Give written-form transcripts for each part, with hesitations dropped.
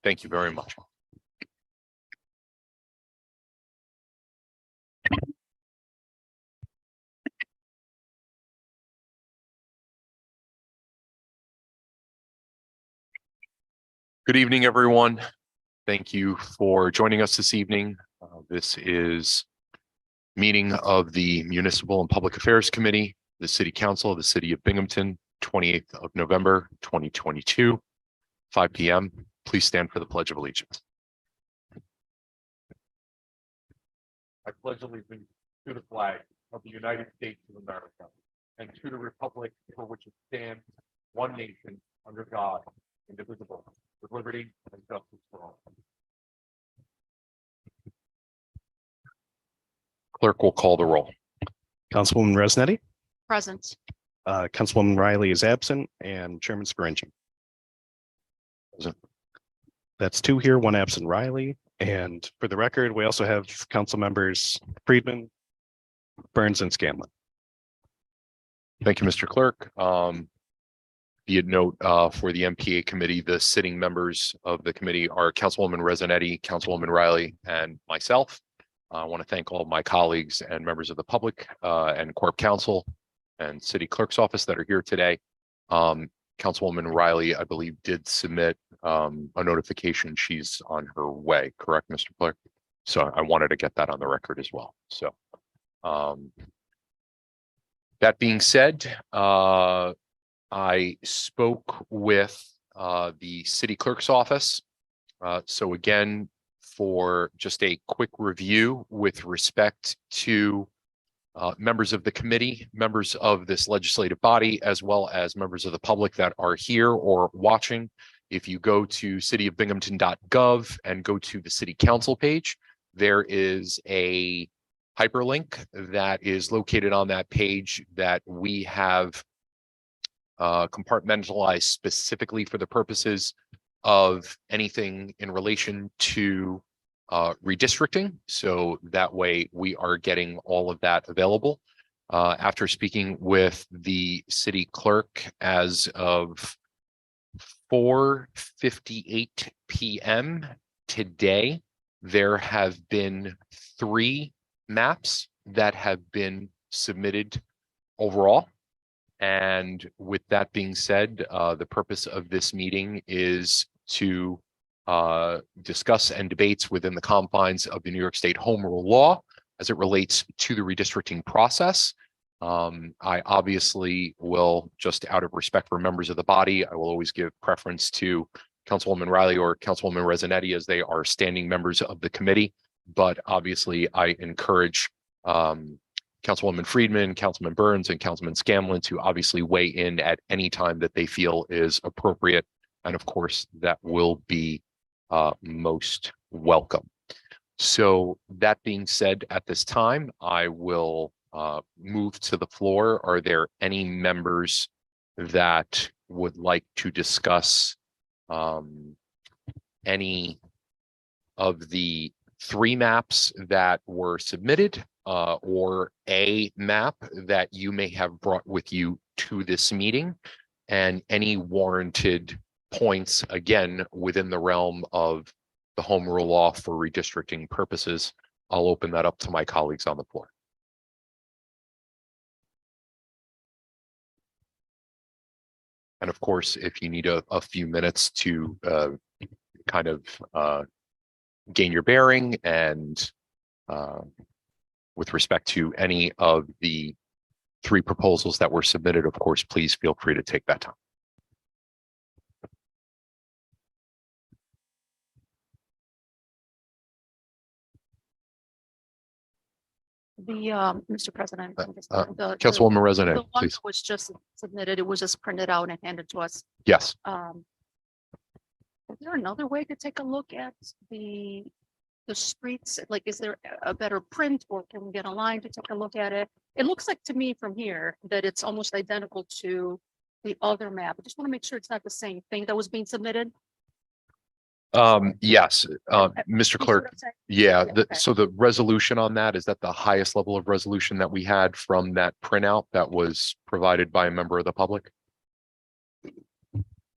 Thank you very much. Good evening, everyone. Thank you for joining us this evening. This is meeting of the Municipal and Public Affairs Committee, the City Council of the City of Binghamton, 28th of November, 2022, 5 p.m. Please stand for the Pledge of Allegiance. I pledge allegiance to the flag of the United States of America and to the republic for which it stands, one nation, under God, indivisible, with liberty and justice for all. Clerk will call the roll. Councilwoman Resnetti. Present. Councilwoman Riley is absent and Chairman Spirinchik. Present. That's 2 here, 1 absent Riley. And for the record, we also have council members Friedman, Burns, and Scanlon. Thank you, Mr. Clerk. Be a note for the MPA committee, the sitting members of the committee are Councilwoman Resnetti, Councilwoman Riley, and myself. I want to thank all of my colleagues and members of the public and Corp Council and City Clerk's office that are here today. Councilwoman Riley, I believe, did submit a notification she's on her way, correct, Mr. Clerk? So I wanted to get that on the record as well. So that being said, I spoke with the City Clerk's office. So again, for just a quick review with respect to members of the committee, members of this legislative body, as well as members of the public that are here or watching. If you go to cityofbinghamton.gov and go to the City Council page, there is a hyperlink that is located on that page that we have compartmentalized specifically for the purposes of anything in relation to redistricting. So that way we are getting all of that available. After speaking with the city clerk as of 4:58 p.m. today, there have been 3 maps that have been submitted overall. And with that being said, the purpose of this meeting is to discuss and debates within the confines of the New York State Home Rule law as it relates to the redistricting process. I obviously will, just out of respect for members of the body, I will always give preference to Councilwoman Riley or Councilwoman Resnetti as they are standing members of the committee. But obviously I encourage Councilwoman Friedman, Councilman Burns, and Councilman Scanlon to obviously weigh in at any time that they feel is appropriate. And of course, that will be most welcome. So that being said, at this time, I will move to the floor. Are there any members that would like to discuss any of the 3 maps that were submitted or a map that you may have brought with you to this meeting, and any warranted points, again, within the realm of the home rule law for redistricting purposes? I'll open that up to my colleagues on the floor. And of course, if you need a few minutes to kind of gain your bearing and with respect to any of the 3 proposals that were submitted, of course, please feel free to take that time. Mr. President, Councilwoman Resnetti, the one please. that was just submitted, it was just printed out and handed to us. Yes. Is there another way to take a look at the streets? Like, is there a better print, or can we get a line to take a look at it? It looks like to me from here that it's almost identical to the other map. I just want to make sure it's not the same thing that was being submitted. Yes, Mr. Clerk. Yeah, Okay. so the resolution on that, is that the highest level of resolution that we had from that printout that was provided by a member of the public?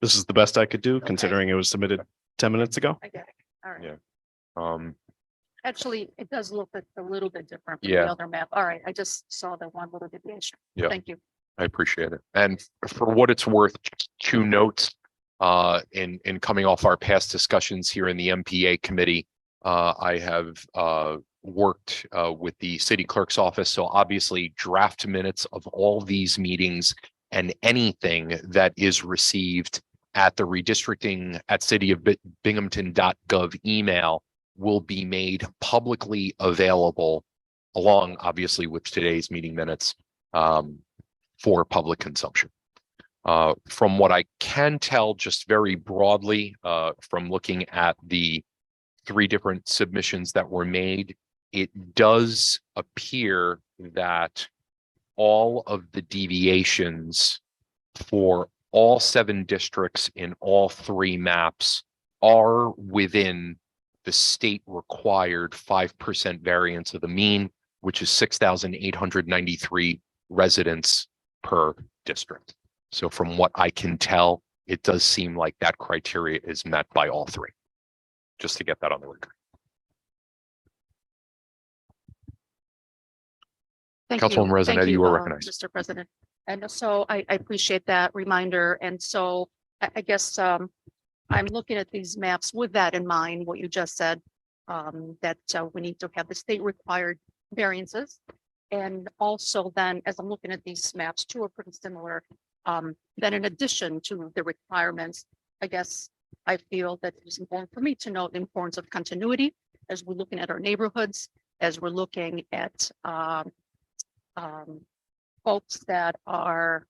This is the best I could do, considering it was submitted 10 minutes ago. I get it. All right. Yeah. Um, Actually, it does look a little bit different from Yeah. the other map. All right, I just saw the one little deviation. Yeah. Thank you. I appreciate it. And for what it's worth, two notes, in coming off our past discussions here in the MPA committee, I have, worked, with the city clerk's office. So obviously draft minutes of all these meetings and anything that is received at the redistricting at cityofbinghamton.gov email will be made publicly available along, obviously, with today's meeting minutes, for public consumption. From what I can tell, just very broadly, from looking at the three different submissions that were made, it does appear that all of the deviations for all 7 districts in all 3 maps are within the state required 5% variance of the mean, which is 6,893 residents per district. So from what I can tell, it does seem like that criteria is met by all 3. Just to get that on the record. Thank Councilwoman you. Thank Rezanetti, you are recognized. Mr. President. And so I appreciate that reminder. And so I guess I'm looking at these maps with that in mind, what you just said, that we need to have the state required variances. And also then, as I'm looking at these maps, two are pretty similar. Then in addition to the requirements, I guess I feel that it's important for me to note the importance of continuity as we're looking at our neighborhoods, as we're looking at folks that are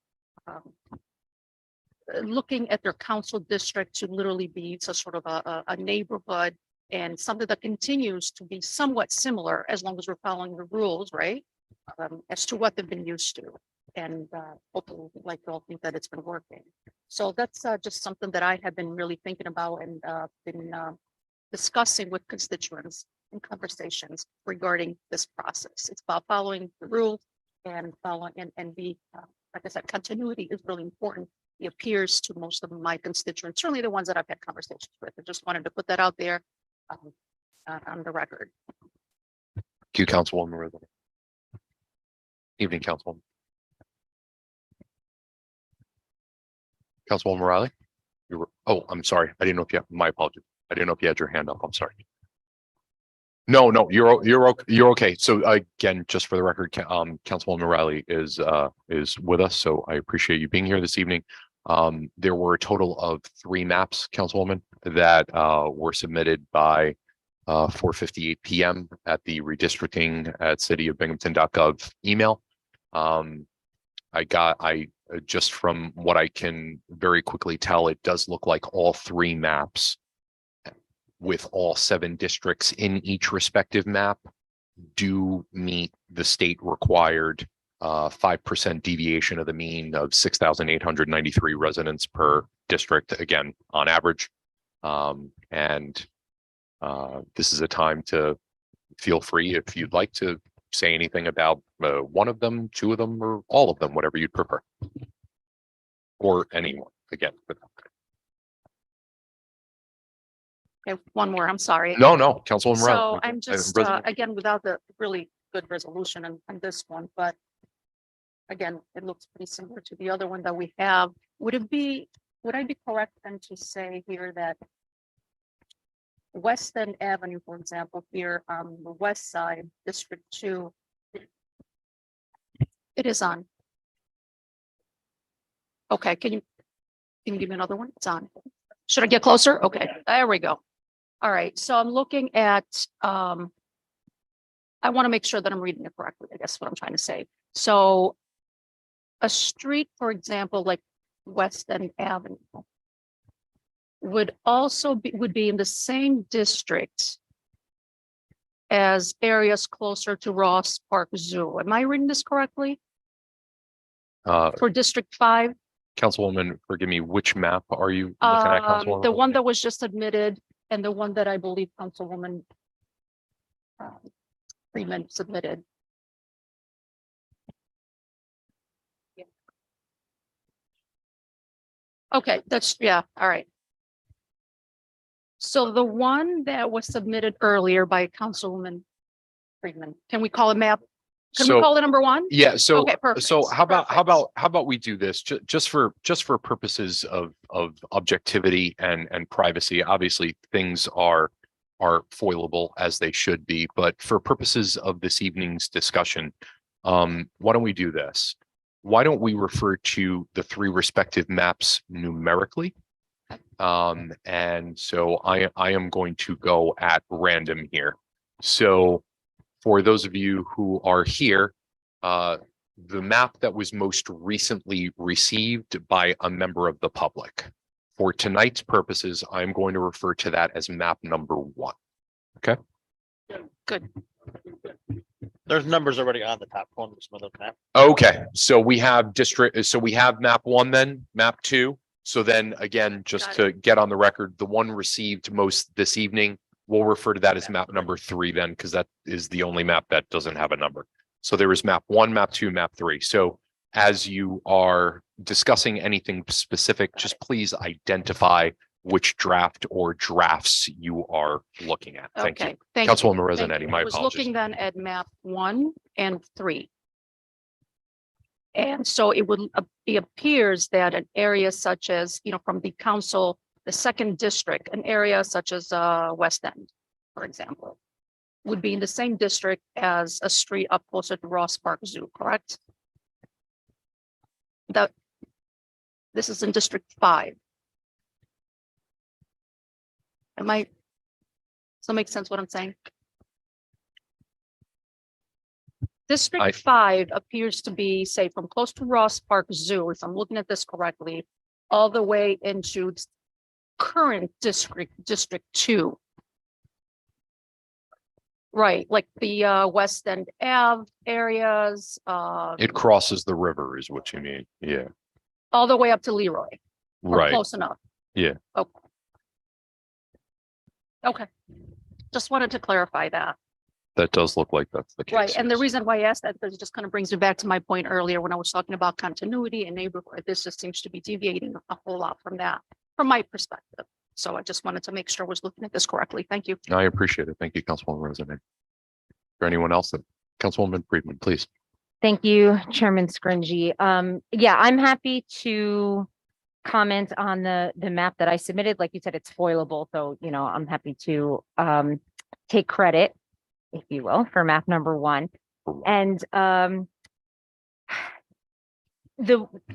looking at their council district to literally be sort of a neighborhood and something that continues to be somewhat similar as long as we're following the rules, right? As to what they've been used to. And hopefully, like you all think that it's been working. So that's just something that I have been really thinking about and been discussing with constituents in conversations regarding this process. It's about following the rules and following and be, like I said, continuity is really important. It appears to most of my constituents, certainly the ones that I've had conversations with. I just wanted to put that out there on the record. Thank you, Councilwoman Rezanetti. Evening, Councilwoman. Councilwoman Riley? Oh, I'm sorry. I didn't know if you have, my apologies. I didn't know if you had your hand up. I'm sorry. No, you're okay. So again, just for the record, Councilwoman Riley is with us. So I appreciate you being here this evening. There were a total of 3 maps, Councilwoman, that were submitted by 4:58 p.m. at the redistricting at cityofbinghamton.gov email. I just from what I can very quickly tell, it does look like all 3 maps with all 7 districts in each respective map do meet the state required 5% deviation of the mean of 6,893 residents per district, again, on average. This is a time to feel free if you'd like to say anything about one of them, 2 of them, or all of them, whatever you'd prefer. Or anyone, again. Okay, one more, I'm sorry. No, Councilwoman So Riley. I'm just, Resident- again, without the really good resolution on this one, but again, it looks pretty similar to the other one that we have. Would I be correct then to say here that West End Avenue, for example, here on the west side, District 2, it is on. Okay, can you give me another one? It's on. Should I get closer? Okay, there we go. All right, so I'm looking at, I want to make sure that I'm reading it correctly, I guess what I'm trying to say. So a street, for example, like West End Avenue would be in the same district as areas closer to Ross Park Zoo. Am I reading this correctly? For District 5? Councilwoman, forgive me, which map are you looking at, Councilwoman? The one that was just admitted and the one that I believe Councilwoman Freeman submitted. Yeah. Okay, that's, yeah, all right. So the one that was submitted earlier by Councilwoman Friedman, can we call it map? Can we So, call it number one? yeah, so, Okay, perfect. so how perfect. about we do this just for purposes of objectivity and privacy? Obviously, things are foilable as they should be, but for purposes of this evening's discussion, why don't we do this? Why don't we refer to the three respective maps numerically? And so I am going to go at random here. So for those of you who are here, the map that was most recently received by a member of the public. For tonight's purposes, I'm going to refer to that as map number 1. Okay. Good. There's numbers already on the top corner of some of those maps. Okay, so we have map 1, then map 2. So then again, just Got to get on the record, the one received most this evening, we'll refer to that as map number 3 then, because that is the only map that doesn't have a number. So there is map 1, map 2, map 3. So as you are discussing anything specific, just please identify which draft or drafts you are looking at. Thank you. Okay, thank you. Councilwoman Thank Rezanetti, you. my I was apologies. looking then at map 1 and 3. And so it appears that an area such as, from the council, the 2nd district, an area such as West End, for example, would be in the same district as a street up closer to Ross Park Zoo, correct? This is in District 5. Does that make sense what I'm saying? District 5 appears to be, say, from close to Ross Park Zoo, if I'm looking at this correctly, all the way into current District 2. Right, like the West End Ave areas, It crosses the river is what you mean. Yeah, all the way up to Leroy. Or right. close enough. Yeah. Okay. Okay. Just wanted to clarify that. That does look like that's the case. Right, and the yes. reason why I asked that, because it just kind of brings me back to my point earlier when I was talking about continuity and neighborhood. This just seems to be deviating a whole lot from that, from my perspective. So I just wanted to make sure I was looking at this correctly. Thank you. I appreciate it. Thank you, Councilwoman Rezanetti. For anyone else, Councilwoman Friedman, please. Thank you, Chairman Scringy. Yeah, I'm happy to comment on the map that I submitted. Like you said, it's foilable. So, I'm happy to take credit, if you will, for map number 1. And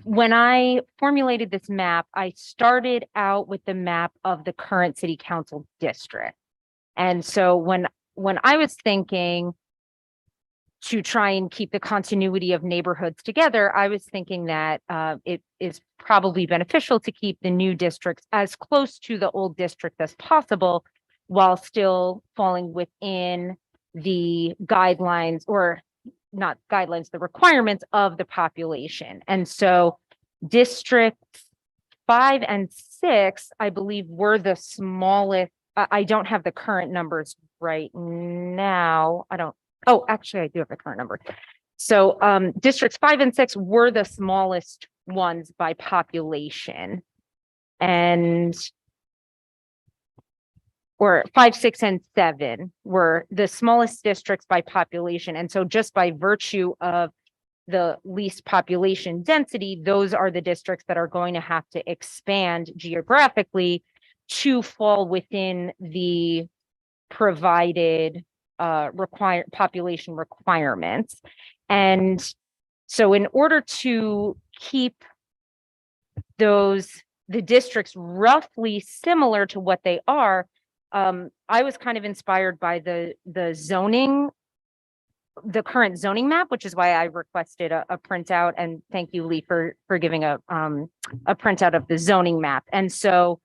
when I formulated this map, I started out with the map of the current city council district. And so when I was thinking to try and keep the continuity of neighborhoods together, I was thinking that it is probably beneficial to keep the new districts as close to the old district as possible, while still falling within the guidelines, or not guidelines, the requirements of the population. And so districts 5 and 6, I believe, were the smallest. I don't have the current numbers right now. Oh, actually, I do have the current number. So districts 5 and 6 were the smallest ones by population. Or 5, 6, and 7 were the smallest districts by population. And so just by virtue of the least population density, those are the districts that are going to have to expand geographically to fall within the provided population requirements. And so in order to keep the districts roughly similar to what they are, I was kind of inspired by the current zoning map, which is why I requested a printout. And thank you, Lee, for giving a printout of the zoning map. And so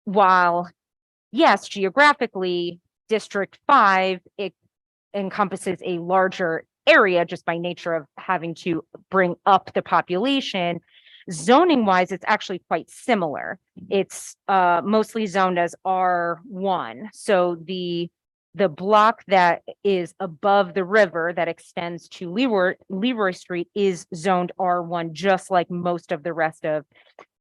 while, yes, geographically, District 5, it encompasses a larger area just by nature of having to bring up the population. Zoning wise, it's actually quite similar. It's mostly zoned as R1. So the block that is above the river that extends to Leroy Street is zoned R1, just like most of the rest of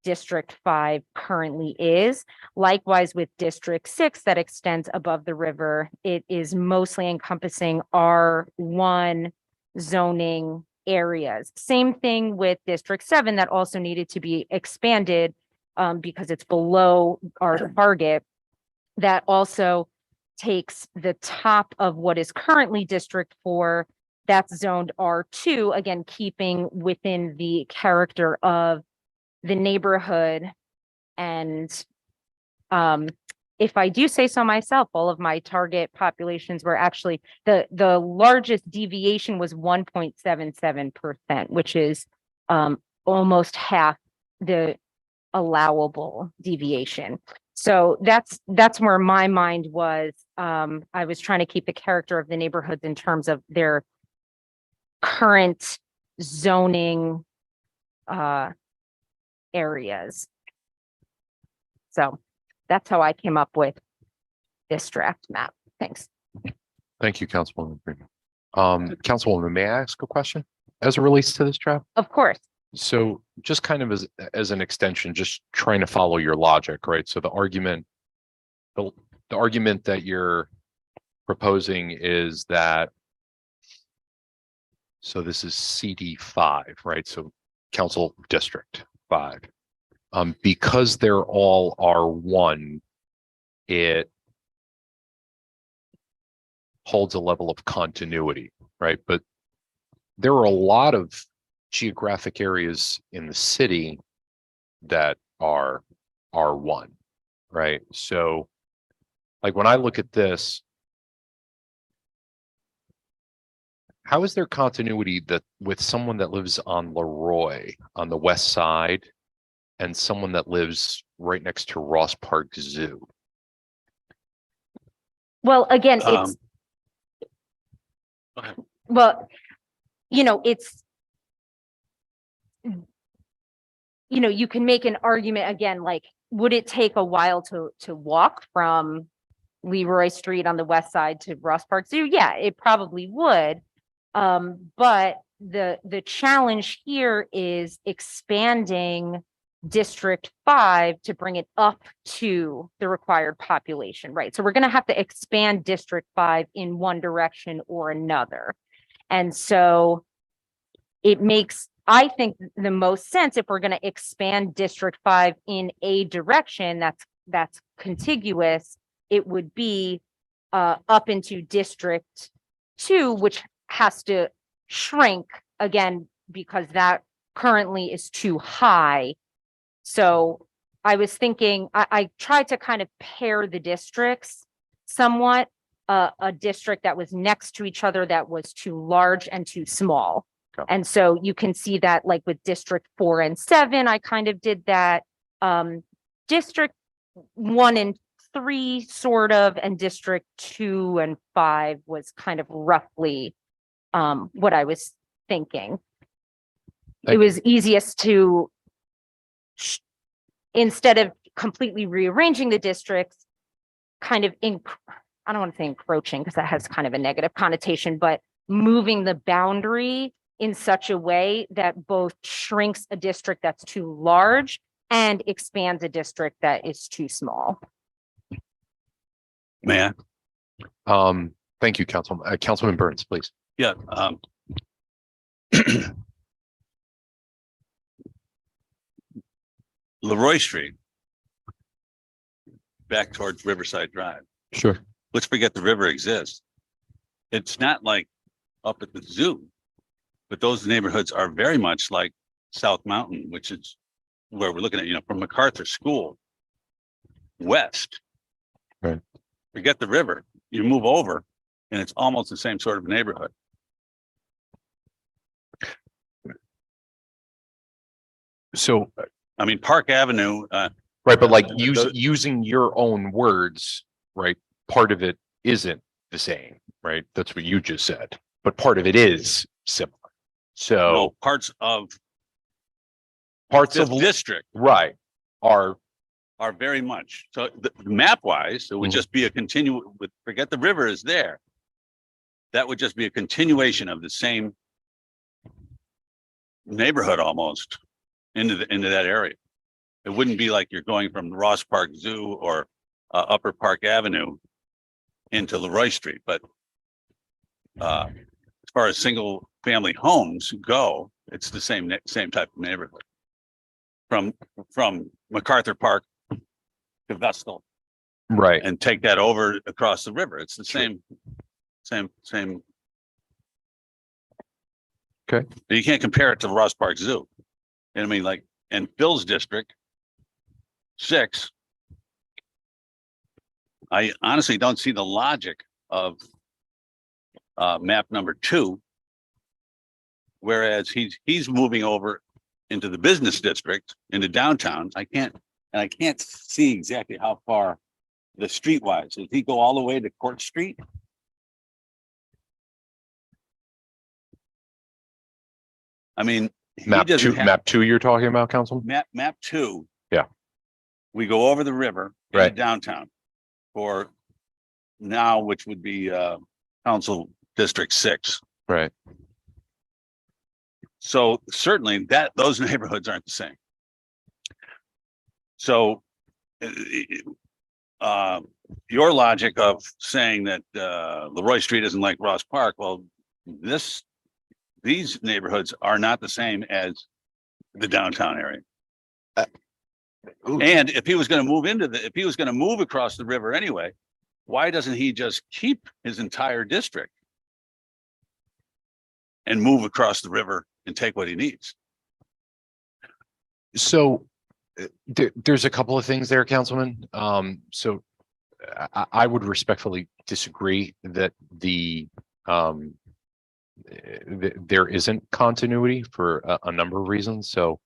District 5 currently is. Likewise with District 6 that extends above the river, it is mostly encompassing R1 zoning areas. Same thing with District 7 that also needed to be expanded because it's below our target. That also takes the top of what is currently District 4, that's zoned R2, again, keeping within the character of the neighborhood. And if I do say so myself, all of my target populations were actually, the largest deviation was 1.77%, which is almost half the allowable deviation. So that's where my mind was. I was trying to keep the character of the neighborhoods in terms of their current zoning areas. So that's how I came up with this draft map. Thanks. Thank you, Councilwoman Freeman. Councilwoman, may I ask a question as it relates to this draft? Of course. So just kind of as an extension, just trying to follow your logic, right? So the argument that you're proposing is that, so this is CD5, right? So Council District 5. Because they're all R1, it holds a level of continuity, right? But there are a lot of geographic areas in the city that are R1, right? So like when I look at this, how is there continuity that with someone that lives on Leroy on the west side and someone that lives right next to Ross Park Zoo? Well, again, it's, well, you know, it's, you know, you can make an argument again, like, would it take a while to walk from Leroy Street on the west side to Ross Park Zoo? Yeah, it probably would. But the challenge here is expanding District 5 to bring it up to the required population, right? So we're going to have to expand District 5 in one direction or another. And so it makes, I think, the most sense if we're going to expand District 5 in a direction that's contiguous, it would be up into District 2, which has to shrink again because that currently is too high. So I was thinking, I tried to kind of pair the districts somewhat, a district that was next to each other that was too large and too small. Okay. And so you can see that like with District 4 and 7, I kind of did that. District 1 and 3 sort of, and District 2 and 5 was kind of roughly what I was thinking. It was easiest to, instead of completely rearranging the districts, kind of, I don't want to say encroaching because that has kind of a negative connotation, but moving the boundary in such a way that both shrinks a district that's too large and expands a district that is too small. May I? Thank you, Councilman Burns, please. Yeah. Leroy Street, back towards Riverside Drive. Sure. Let's forget the river exists. It's not like up at the zoo, but those neighborhoods are very much like South Mountain, which is where we're looking at, you know, from MacArthur School west. Right. Forget the river, you move over and it's almost the same sort of neighborhood. So, I mean, Park Avenue, right, but like the- using your own words, right? Part of it isn't the same, right? That's what you just said, but part of it is similar. So no, parts of parts the of district right are very much. So the map wise, it would Mhm. just be a forget the river is there. That would just be a continuation of the same neighborhood almost into that area. It wouldn't be like you're going from Ross Park Zoo or Upper Park Avenue into Leroy Street, but as far as single family homes go, it's the same type of neighborhood. From MacArthur Park to Vestal Right. and take that over across the river. It's the same. Okay. You can't compare it to Ross Park Zoo. And I mean, like, in Phil's district, 6, I honestly don't see the logic of map number 2. Whereas he's moving over into the business district, into downtown. I can't see exactly how far the streetwise. Does he go all the way to Court Street? I mean, he Map doesn't two, have map 2 you're talking about, Councilman? map 2. Yeah. We go over the river into Right. downtown for now, which would be Council District 6. Right. So certainly those neighborhoods aren't the same. So your logic of saying that Leroy Street isn't like Ross Park, well, these neighborhoods are not the same as the downtown area. And if he was going to move across the river anyway, why doesn't he just keep his entire district and move across the river and take what he needs? So there's a couple of things there, Councilman. So I would respectfully disagree that there isn't continuity for a number of reasons. So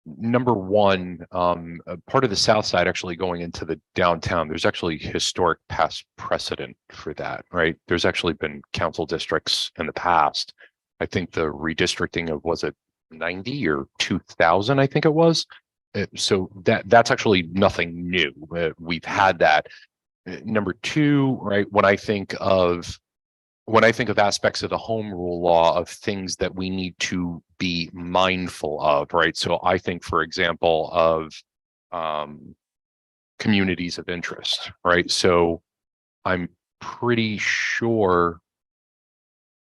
number one, part of the south side actually going into the downtown, there's actually historic past precedent for that, right? There's actually been council districts in the past. I think the redistricting of, was it 90 or 2000, I think it was. So that's actually nothing new. We've had that. Number two, right? When I think of aspects of the home rule law, of things that we need to be mindful of, right? So I think, for example, of communities of interest, right? So I'm pretty sure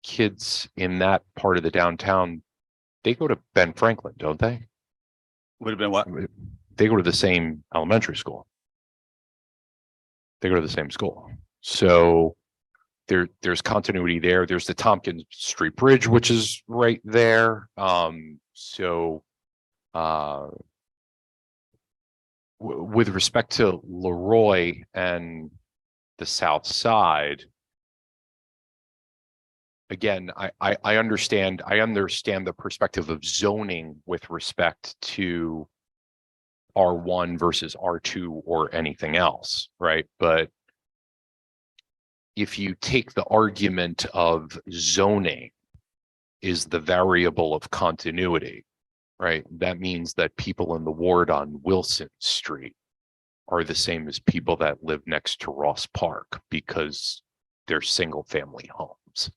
kids in that part of the downtown, they go to Ben Franklin, don't they? Would have been what? They go to the same elementary school. They go to the same school. So there's continuity there. There's the Tompkins Street Bridge, which is right there. With respect to Leroy and the South Side, again, I understand the perspective of zoning with respect to R1 versus R2 or anything else, right? But if you take the argument of zoning is the variable of continuity, right? That means that people in the ward on Wilson Street are the same as people that live next to Ross Park because they're single family homes.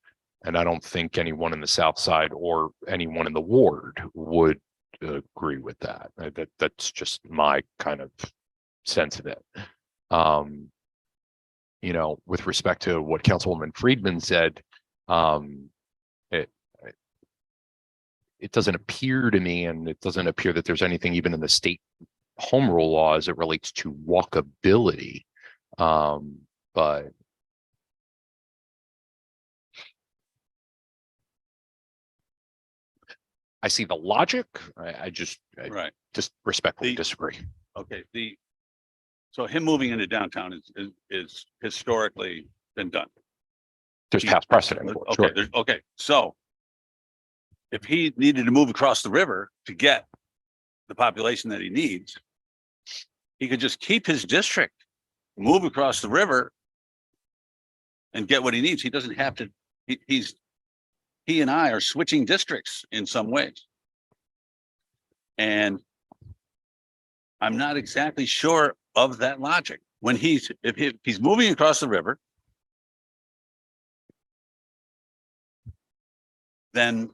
And I don't think anyone in the South Side or anyone in the ward would agree with that. That's just my kind of sense of it. You know, with respect to what Councilwoman Friedman said, it doesn't appear to me, and it doesn't appear that there's anything even in the state home rule law as it relates to walkability. But I see the logic. I just respectfully disagree. Okay, so him moving into downtown is historically been done. There's past precedent. Okay, okay. So if he needed to move across the river to get the population that he needs, he could just keep his district, move across the river, and get what he needs. He doesn't have to. He and I are switching districts in some ways, and I'm not exactly sure of that logic. When if he's moving across the river, then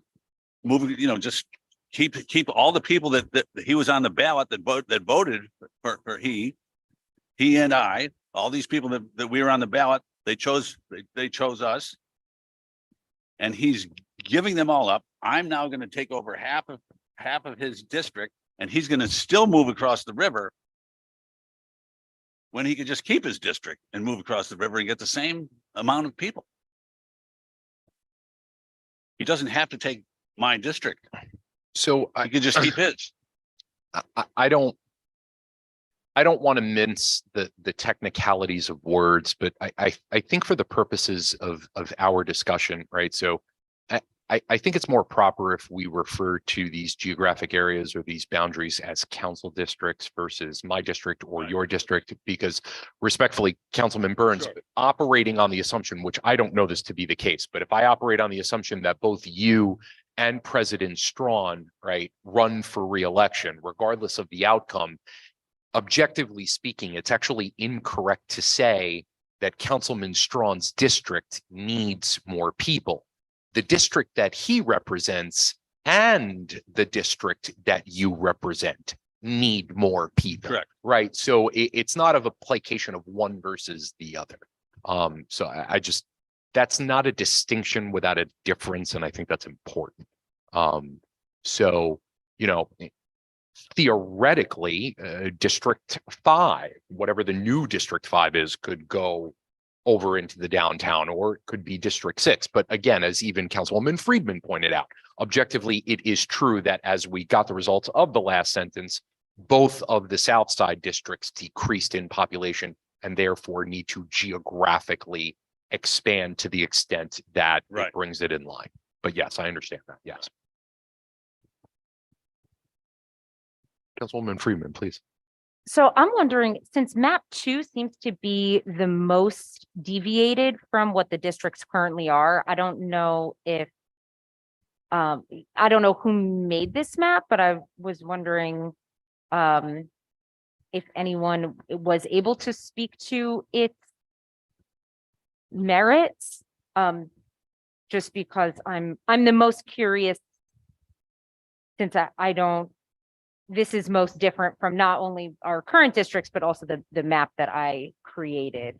moving, just keep all the people that he was on the ballot that voted for he and I, all these people that we were on the ballot, they chose us. And he's giving them all up. I'm now going to take over half of his district, and he's going to still move across the river when he could just keep his district and move across the river and get the same amount of people. He doesn't have to take my district. So He could just keep his. I don't want to mince the technicalities of words, but I think for the purposes of our discussion, right? So I think it's more proper if we refer to these geographic areas or these boundaries as council districts versus my district or Right. your district, because respectfully, Councilman Burns, Sure. operating on the assumption, which I don't know this to be the case, but if I operate on the assumption that both you and President Strawn, right, run for reelection, regardless of the outcome, objectively speaking, it's actually incorrect to say that Councilman Strawn's district needs more people. The district that he represents and the district that you represent need more people. Correct. Right. So it's not of a placation of one versus the other. So I just, that's not a distinction without a difference. And I think that's important. So, you know, theoretically, District 5, whatever the new District 5 is, could go over into the downtown, or it could be District 6. But again, as even Councilwoman Friedman pointed out, objectively, it is true that as we got the results of the last sentence, both of the South Side districts decreased in population and therefore need to geographically expand to the extent that Right. it brings it in line. But yes, I understand that. Yes. Councilwoman Friedman, please. So I'm wondering, since map 2 seems to be the most deviated from what the districts currently are, I don't know if I don't know who made this map, but I was wondering if anyone was able to speak to its merits. Just because I'm the most curious, since I don't, this is most different from not only our current districts, but also the map that I created.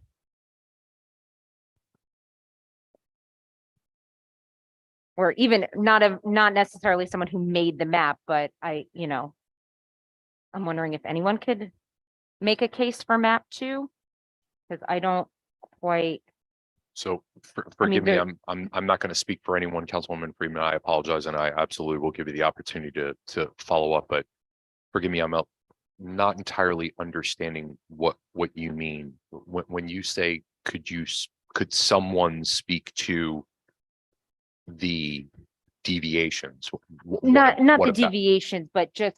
Or even not necessarily someone who made the map, but I'm wondering if anyone could make a case for map 2, because I don't quite. So mean, forgive me, there- I'm not going to speak for anyone, Councilwoman Freeman. I apologize, and I absolutely will give you the opportunity to follow up. But forgive me, I'm not entirely understanding what you mean when you say could someone speak to the deviations? Not the about- deviations, but just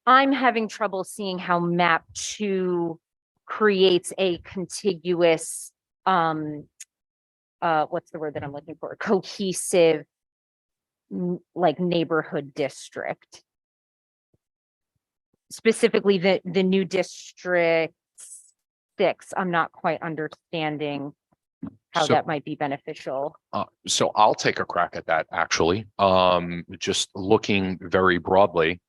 I'm having trouble seeing how map 2 creates a contiguous, what's the word that I'm looking for? Cohesive, like neighborhood district. Specifically the new District 6, I'm not quite understanding how So- that might be beneficial. So I'll take a crack at that, actually. Just looking very broadly,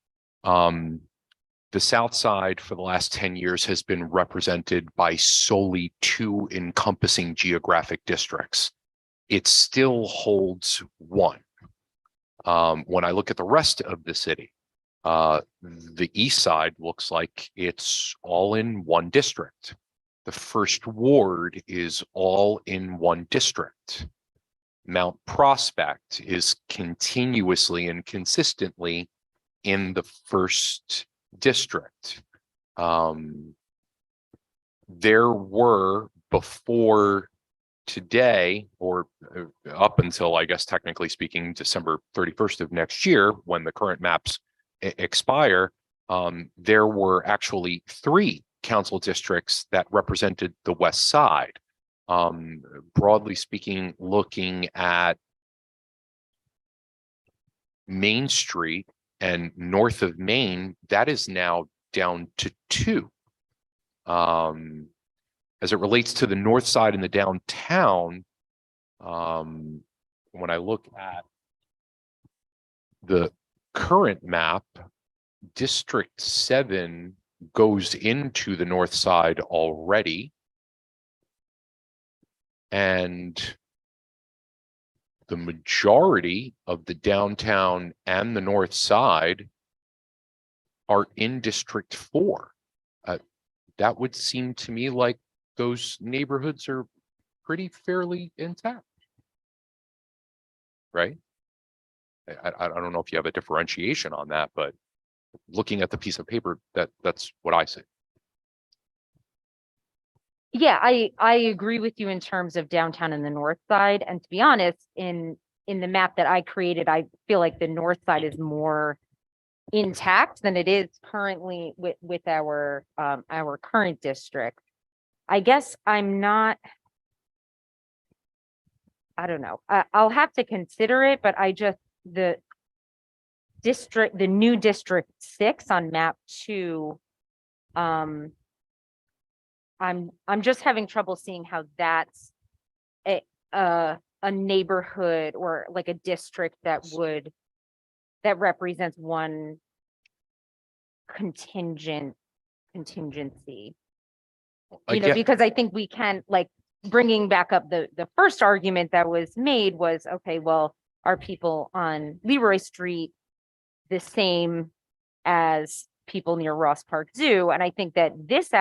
the South Side for the last 10 years has been represented by solely 2 encompassing geographic districts. It still holds 1. When I look at the rest of the city, the East Side looks like it's all in 1 district. The First Ward is all in 1 district. Mount Prospect is continuously and consistently in the 1st district. There were, before today, or up until, I guess, technically speaking, December 31st of next year, when the current maps expire, there were actually 3 council districts that represented the West Side. Broadly speaking, looking at Main Street and north of Main, that is now down to 2. As it relates to the north side and the downtown, when I look at the current map, District 7 goes into the north side already. And the majority of the downtown and the north side are in District 4. That would seem to me like those neighborhoods are pretty fairly intact. Right? I don't know if you have a differentiation on that, but looking at the piece of paper, that's what I see. Yeah, I agree with you in terms of downtown and the north side. And to be honest, in the map that I created, I feel like the north side is more intact than it is currently with our current district. I guess I'm not, I don't know. I'll have to consider it, but the new District 6 on map 2, I'm just having trouble seeing how that's a neighborhood or like a district that represents one contingency. Because I think we can, like, bringing back up the first argument that was made was, okay, well, are people on Leroy Street the same as people near Ross Park Zoo? And I think that this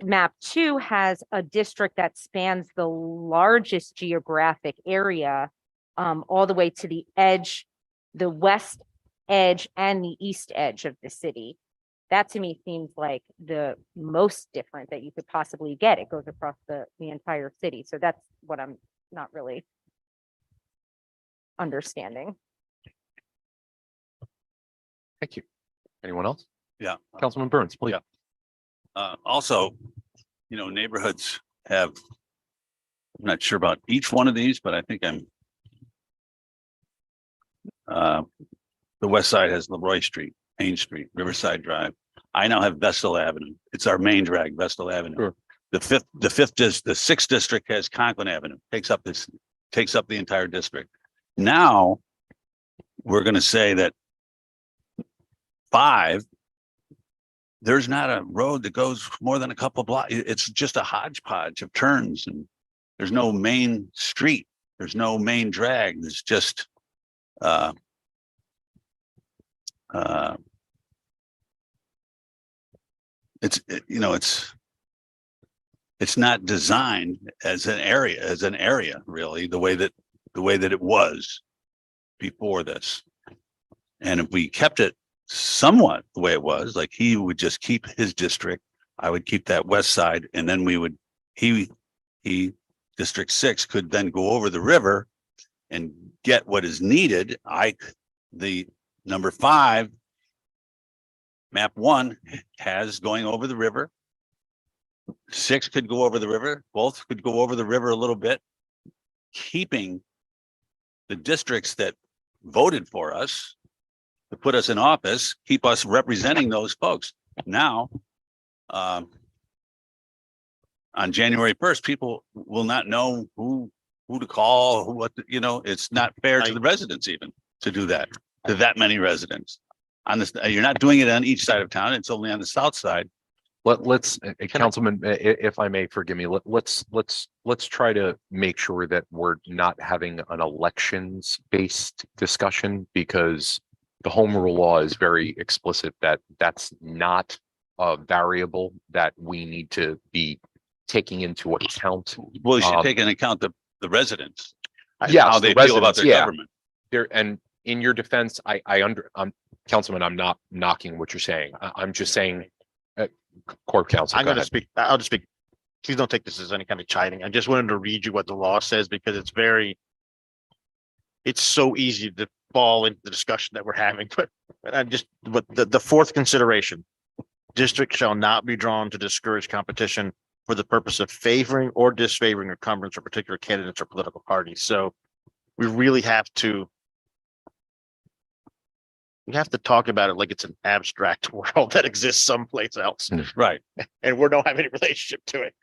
map 2 has a district that spans the largest geographic area, all the way to the edge, the west edge and the east edge of the city. That to me seems like the most different that you could possibly get. It goes across the entire city. So that's what I'm not really understanding. Thank you. Anyone else? Yeah. Councilman Burns, please. Also, neighborhoods have, I'm not sure about each one of these, but I think the west side has Leroy Street, Main Street, Riverside Drive. I now have Vestal Avenue. It's our main drag, Vestal Avenue. Sure. The sixth district has Conklin Avenue, takes up the entire district. Now we're going to say that 5, there's not a road that goes more than a couple blocks. It's just a hodgepodge of turns, and there's no main street. There's no main drag. There's just it's not designed as an area really the way that it was before this. And if we kept it somewhat the way it was, like he would just keep his district, I would keep that west side, and then he District 6 could then go over the river and get what is needed. The number 5 map 1 has going over the river. 6 could go over the river. Both could go over the river a little bit, keeping the districts that voted for us to put us in office, keep us representing those folks. Now, on January 1st, people will not know who to call, it's not fair to the residents even to do that, to that many residents. You're not doing it on each side of town. It's only on the south side. Let's Councilman, if I may, forgive me, let's try to make sure that we're not having an elections based discussion, because the home rule law is very explicit that that's not a variable that we need to be taking into account. Well, you should take into account the residents. Yes, how they the feel about residents, their government. There, and in your defense, Councilman, I'm not knocking what you're saying. I'm just saying, Court Counsel. I'm going to speak. I'll just speak. Please don't take this as any kind of chiding. I just wanted to read you what the law says, because it's so easy to fall into the discussion that we're having. But the fourth consideration: district shall not be drawn to discourage competition for the purpose of favoring or disfavoring incumbents or particular candidates or political parties. So we really have to talk about it like it's an abstract world that exists someplace else. Right. And we don't have any relationship to it.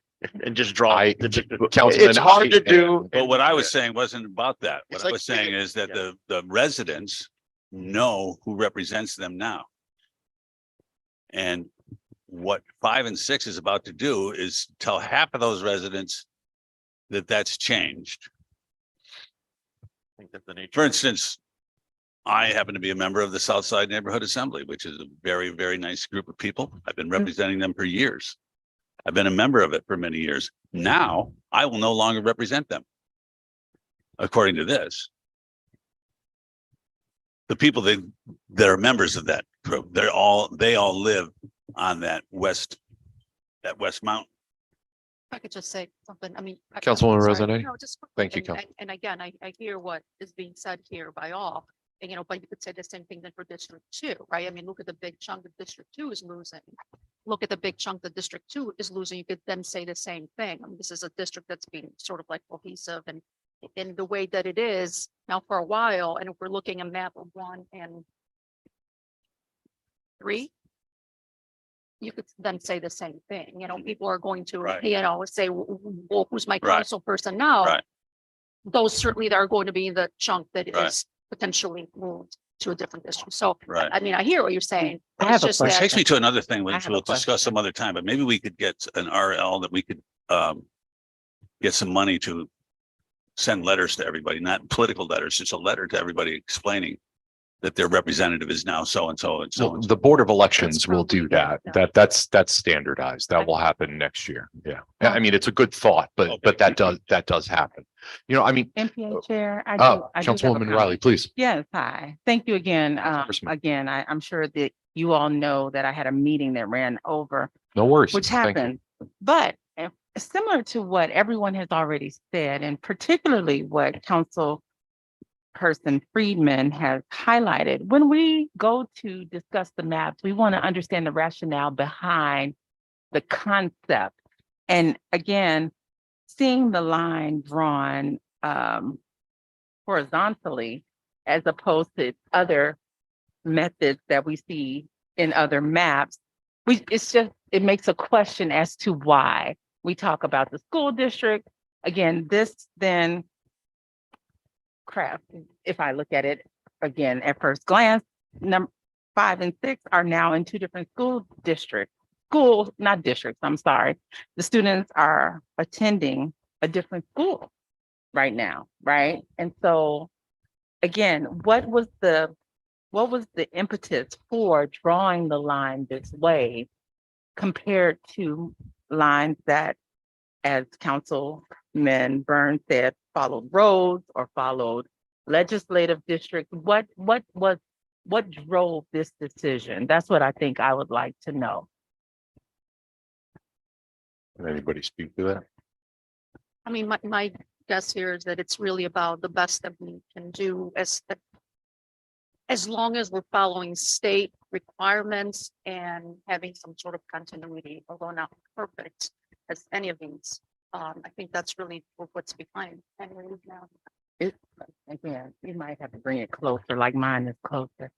and just draw. I- the- Councilman, It's hard to do. But what I was saying wasn't about that. It's What I like was saying figuring- is that yeah. the residents know who represents them now. And what 5 and 6 is about to do is tell half of those residents that that's changed. I think that's the nature. For instance, I happen to be a member of the South Side Neighborhood Assembly, which is a very, very nice group of people. I've been representing them for years. I've been a member of it for many years. Now I will no longer represent them. According to this. The people that are members of that group, they all live on that west mountain. If I could just say something, I mean. Councilwoman sorry, Rosanelli? no, just quickly, Thank you, and- Council. And again, I hear what is being said here by all, and, but you could say the same thing then for District 2, right? I mean, look at the big chunk that District 2 is losing. Look at the big chunk that District 2 is losing. You could then say the same thing. I mean, this is a district that's been sort of like cohesive and in the way that it is now for a while. And if we're looking at map of 1 and 3, you could then say the same thing. People are going to, Right. say, well, who's my Right. council person now? Right. Those certainly are going to be the chunk that Right. is potentially moved to a different district. So, Right. I mean, I hear what you're saying. I It's have a just Which that- takes me to another thing, which have a we'll discuss some other time, but maybe we could get an RL that we could get some money to send letters to everybody, not political letters, just a letter to everybody explaining that their representative is now so and so and so. Well, and so. the Board of Elections will probably do that. good, That's standardized. That Okay. will happen next year. Yeah. I mean, it's a good thought, but that does happen. I mean, MPA Chair, I uh, do have a Councilwoman Riley, comment. please. Yes, hi. Thank you again. Congressman. Again, I'm sure that you all know that I had a meeting that ran over, No worries. which Thank you. happened. But similar to what everyone has already said, and particularly what Councilperson Friedman has highlighted, when we go to discuss the maps, we want to understand the rationale behind the concept. And again, seeing the line drawn horizontally as opposed to other methods that we see in other maps, it makes a question as to why. We talk about the school district. Again, this then if I look at it again at first glance, number 5 and 6 are now in 2 different not districts, I'm sorry. The students are attending a different school right now, right? And so again, what was the impetus for drawing the line this way compared to lines that, as Councilman Burns said, followed roads or followed legislative districts? What drove this decision? That's what I think I would like to know. Can anybody speak to that? I mean, my guess here is that it's really about the best that we can do as long as we're following state requirements and having some sort of continuity, although not perfect as any of these. I think that's really what's behind. Again, you might have to bring it closer, like mine is closer.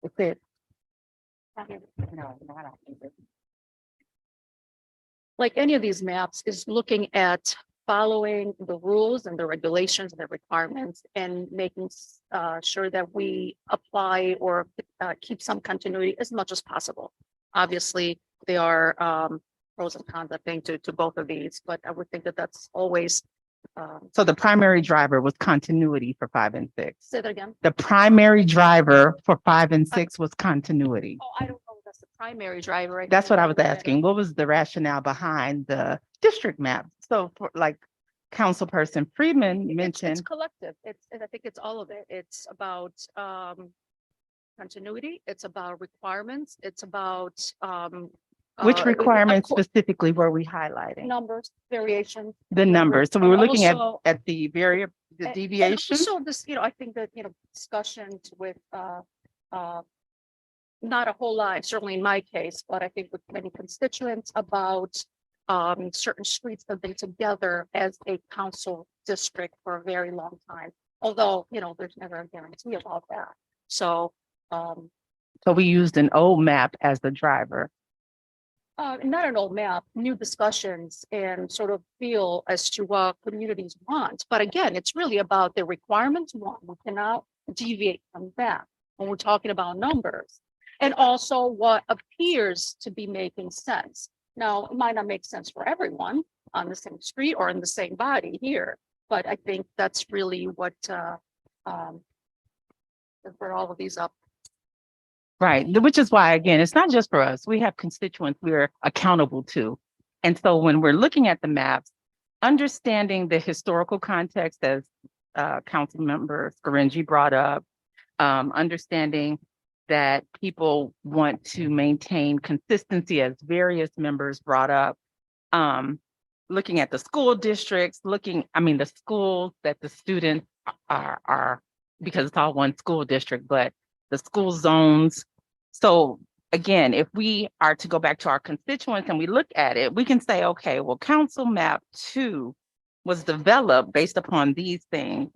Is it? No, I don't think it. Like any of these maps is looking at following the rules and the regulations and the requirements and making sure that we apply or keep some continuity as much as possible. Obviously, there are pros and cons, I think, to both of these, but I would think that that's always. So the primary driver was continuity for 5 and 6. Say that again. The primary driver for 5 and 6 was continuity. Oh, I don't know if that's the primary driver. I That's think what I was that- asking. What was the rationale behind the district map? So for like Councilperson Friedman It's mentioned, collective. I think it's all of it. It's about continuity. It's about requirements. It's about which requirements of course, specifically were we highlighting? numbers, variations. The numbers. So we were and looking at also- the and deviation. So this, I think that, discussions with not a whole lot, certainly in my case, but I think with many constituents about certain streets that have been together as a council district for a very long time. Although, there's never a guarantee about that. So So we used an old map as the driver. Not an old map, new discussions and sort of feel as to what communities want. But again, it's really about the requirements. One, we cannot deviate from that when we're talking about numbers. And also what appears to be making sense. Now, it might not make sense for everyone on the same street or in the same body here, but I think that's really what for all of these up. Right, which is why, again, it's not just for us. We have constituents we're accountable to. And so when we're looking at the maps, understanding the historical context as Council Member Scaringi brought up, understanding that people want to maintain consistency as various members brought up, looking at the school districts, the schools that the students are, because it's all one school district, but the school zones. So again, if we are to go back to our constituents and we look at it, we can say, okay, well, Council Map 2 was developed based upon these things.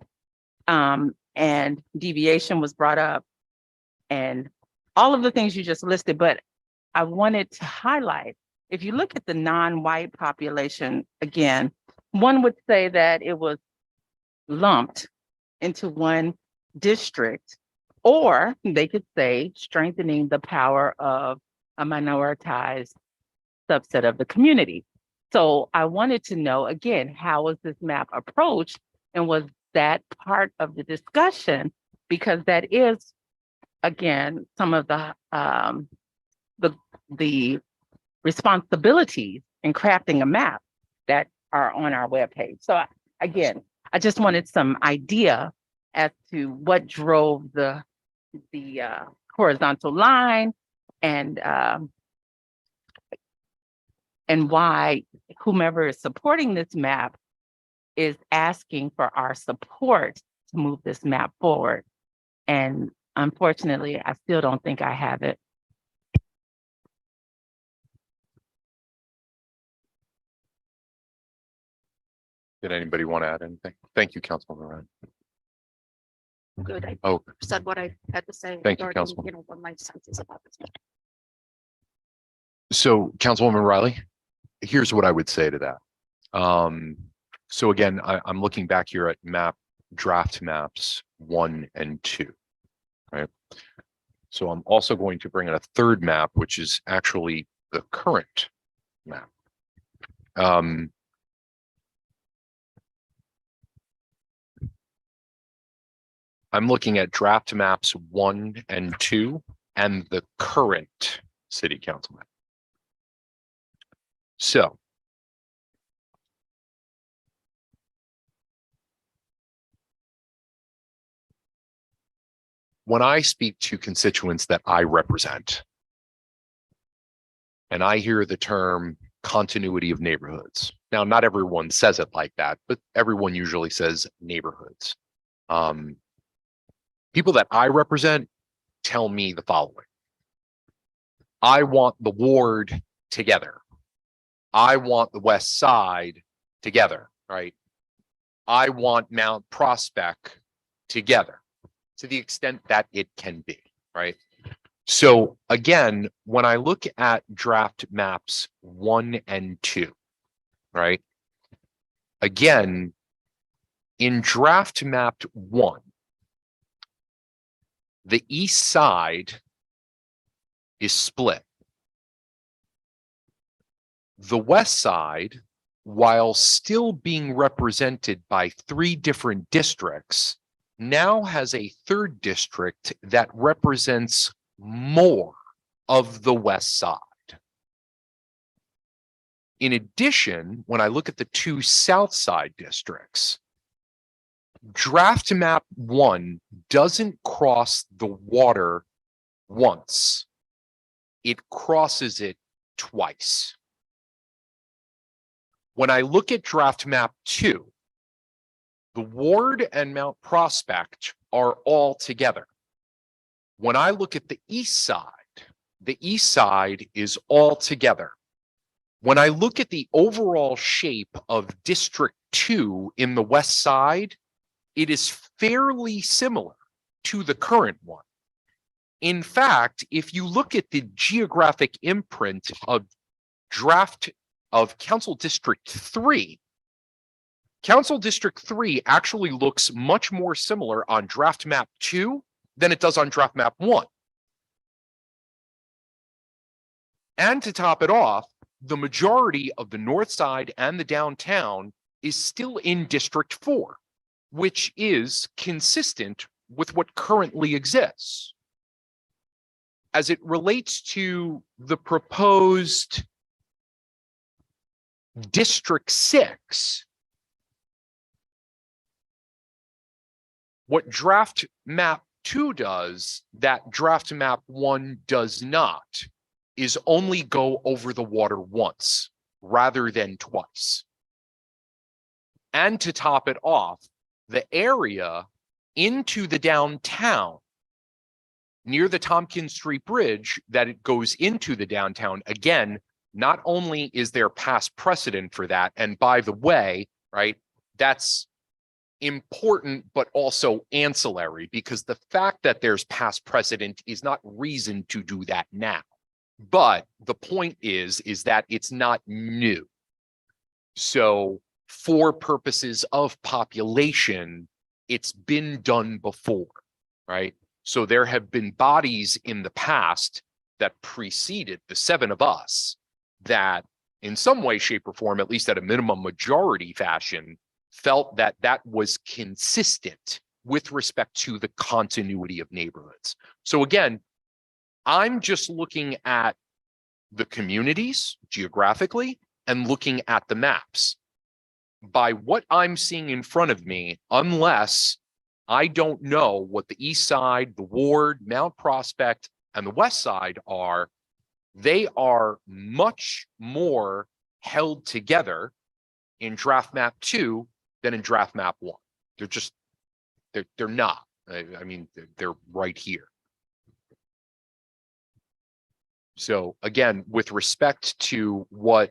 And deviation was brought up and all of the things you just listed, but I wanted to highlight, if you look at the non-white population, again, one would say that it was lumped into one district, or they could say strengthening the power of a minoritized subset of the community. So I wanted to know, again, how was this map approached? And was that part of the discussion? Because that is, again, some of the responsibilities in crafting a map that are on our webpage. So again, I just wanted some idea as to what drove the horizontal line and why whomever is supporting this map is asking for our support to move this map forward. And unfortunately, I still don't think I have it. Did anybody want to add anything? Thank you, Councilwoman Ryan. Good. I Oh, said what I had to say. Thank you, regarding, Councilwoman. what my sense is about this. so Councilwoman Riley, here's what I would say to that. So again, I'm looking back here at draft maps 1 and 2, right? So I'm also going to bring in a third map, which is actually the current map. I'm looking at draft maps 1 and 2 and the current city council map. So when I speak to constituents that I represent, and I hear the term continuity of neighborhoods. Now, not everyone says it like that, but everyone usually says neighborhoods. People that I represent tell me the following. I want the ward together. I want the West Side together, right? I want Mount Prospect together to the extent that it can be, right? So again, when I look at draft maps 1 and 2, right? Again, in draft map 1, the east side is split. The west side, while still being represented by 3 different districts, now has a third district that represents more of the west side. In addition, when I look at the 2 south side districts, draft map 1 doesn't cross the water once. It crosses it twice. When I look at draft map 2, the ward and Mount Prospect are all together. When I look at the east side is all together. When I look at the overall shape of District 2 in the west side, it is fairly similar to the current one. In fact, if you look at the geographic imprint of draft of Council District 3. Council District 3 actually looks much more similar on draft map 2 than it does on draft map 1. And to top it off, the majority of the north side and the downtown is still in District 4, which is consistent with what currently exists. As it relates to the proposed District 6, what draft map 2 does that draft map 1 does not is only go over the water once rather than twice. And to top it off, the area into the downtown near the Tompkins Street Bridge that it goes into the downtown, again, not only is there past precedent for that, and by the way, right, that's important, but also ancillary, because the fact that there's past precedent is not reason to do that now. But the point is that it's not new. So for purposes of population, it's been done before, right? So there have been bodies in the past that preceded the 7 of us that in some way, shape, or form, at least at a minimum majority fashion, felt that that was consistent with respect to the continuity of neighborhoods. So again, I'm just looking at the communities geographically and looking at the maps. By what I'm seeing in front of me, unless I don't know what the east side, the ward, Mount Prospect, and the west side are, they are much more held together in draft map 2 than in draft map 1. They're just, they're not. I mean, they're right here. So again, with respect to what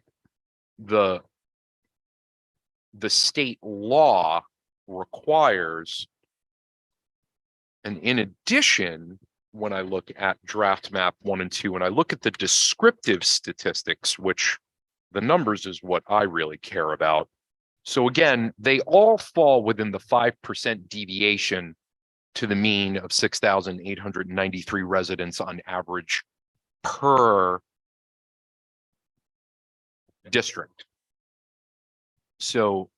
the state law requires, and in addition, when I look at draft map 1 and 2, and I look at the descriptive statistics, which the numbers is what I really care about. So again, they all fall within the 5% deviation to the mean of 6,893 residents on average per district. So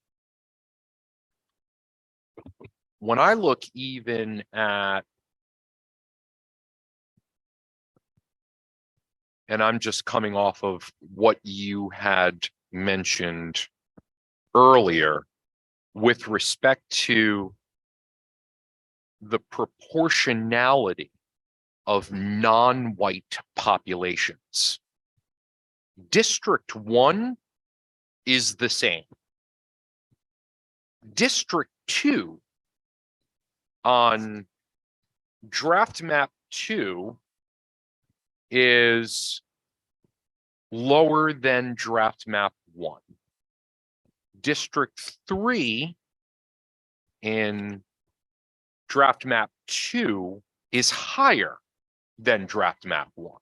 when I look even at, and I'm just coming off of what you had mentioned earlier with respect to the proportionality of non-white populations. District 1 is the same. District 2 on draft map 2 is lower than draft map 1. District 3 in draft map 2 is higher than draft map 1.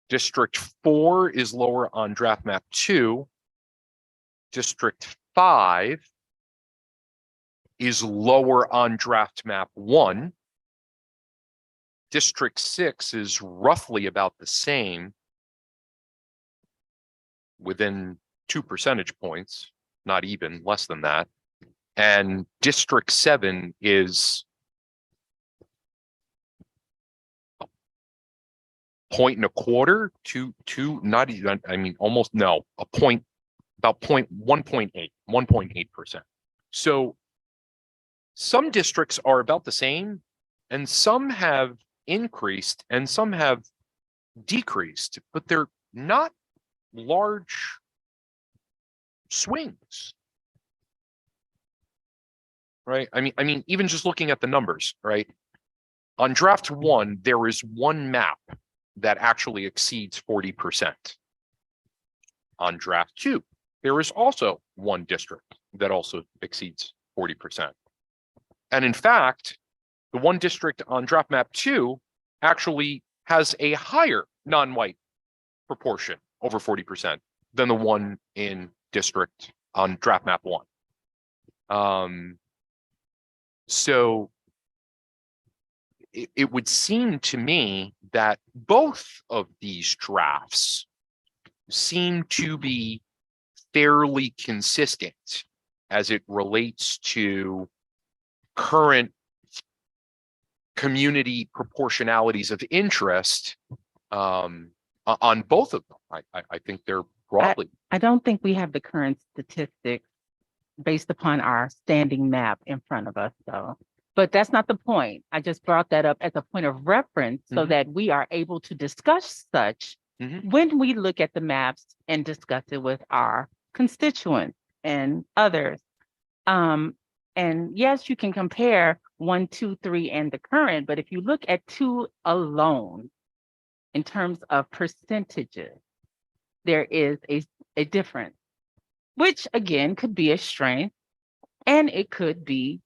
District 4 is lower on draft map 2. District 5 is lower on draft map 1. District 6 is roughly about the same, within 2 percentage points, not even, less than that. And District 7 is a 1.25 to 2, not even, I mean, almost, no, a point, about 1.8%. So some districts are about the same, and some have increased and some have decreased, but they're not large swings, right? I mean, even just looking at the numbers, right? On draft 1, there is one map that actually exceeds 40%. On draft 2, there is also one district that also exceeds 40%. And in fact, the one district on draft map 2 actually has a higher non-white proportion, over 40%, than the one in district on draft map 1. So it would seem to me that both of these drafts seem to be fairly consistent as it relates to current community proportionalities of interest on both of them. I think they're broadly. I don't think we have the current statistics based upon our standing map in front of us, though. But that's not the point. I just brought that up as a point of reference so Mhm. that we are able to discuss such Mhm. when we look at the maps and discuss it with our constituents and others. And yes, you can compare 1, 2, 3 and the current, but if you look at 2 alone, in terms of percentages, there is a difference, which again could be a strength and it could be,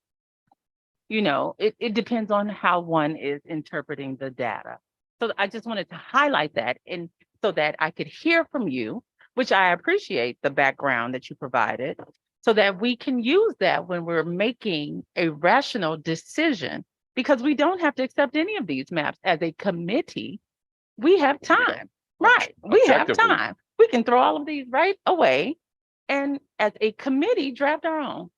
it depends on how one is interpreting the data. So I just wanted to highlight that and so that I could hear from you, which I appreciate the background that you provided, so that we can use that when we're making a rational decision, because we don't have to accept any of these maps as a committee. We have time, right? We have Objectively. time. We can throw all of these right away and as a committee, draft our own.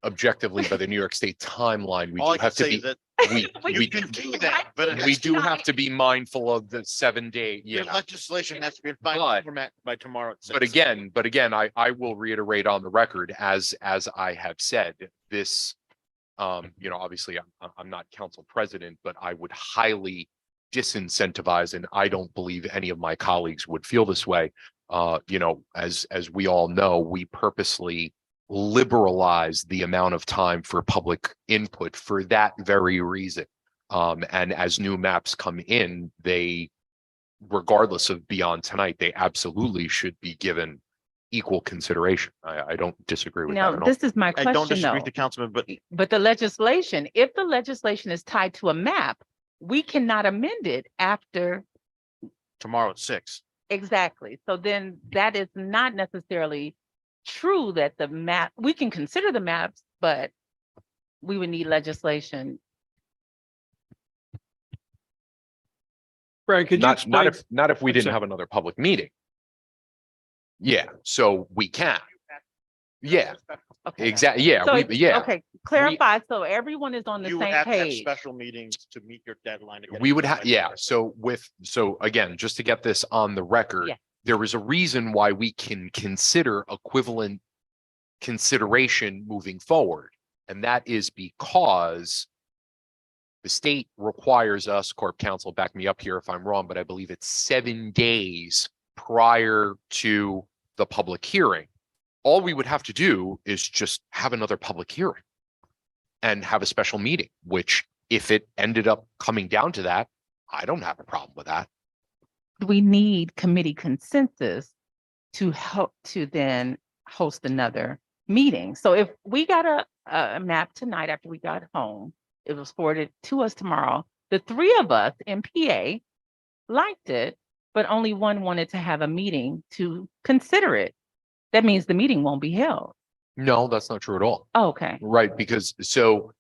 Objectively, by the New York State timeline, we All I do can have to say be, is that we you can do that, but we do have to be mindful of the 7-day, your yeah. legislation has to be in final But- format by tomorrow. At 6. But again, I will reiterate on the record, as I have said, this, obviously I'm not council president, but I would highly disincentivize, and I don't believe any of my colleagues would feel this way. As we all know, we purposely liberalize the amount of time for public input for that very reason. And as new maps come in, they, regardless of beyond tonight, they absolutely should be given equal consideration. I don't disagree with that Now, at all. this is my I don't question disagree though. with the councilman, but But the legislation, if the legislation is tied to a map, we cannot amend it after. tomorrow at 6. Exactly. So then that is not necessarily true that the map, we can consider the maps, but we would need legislation. Brian, could you explain? Not if we I'm didn't sorry. have another public meeting. Yeah, so we can. Yeah, Okay. exactly. Yeah, So, yeah. okay, clarify, so everyone is on the You would same have to have page. special meetings to meet your deadline. to get We it would done have, by yeah, December. so again, just to get this on the record, Yeah. there is a reason why we can consider equivalent consideration moving forward. And that is because the state requires us, Corp Counsel, back me up here if I'm wrong, but I believe it's 7 days prior to the public hearing. All we would have to do is just have another public hearing and have a special meeting, which if it ended up coming down to that, I don't have a problem with that. We need committee consensus to help to then host another meeting. So if we got a map tonight after we got home, it was forwarded to us tomorrow. The 3 of us, MPA, liked it, but only one wanted to have a meeting to consider it. That means the meeting won't be held. No, that's not true at all. Oh, okay. Right, because so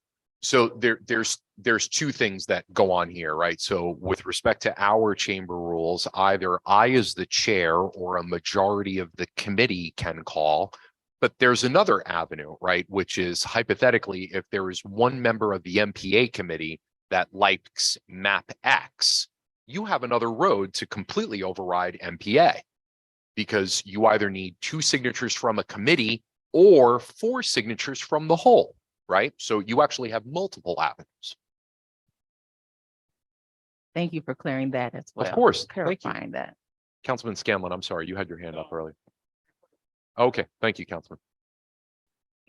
there's 2 things that go on here, right? So with respect to our chamber rules, either I as the chair or a majority of the committee can call. But there's another avenue, right? Which is hypothetically, if there is one member of the MPA committee that likes map X, you have another road to completely override MPA. Because you either need 2 signatures from a committee or 4 signatures from the whole, right? So you actually have multiple avenues. Thank you for clearing that as well. Of course, thank you. Clarifying that. Councilman Scanlon, I'm sorry, you had your hand up early. Okay, thank you, Councilman.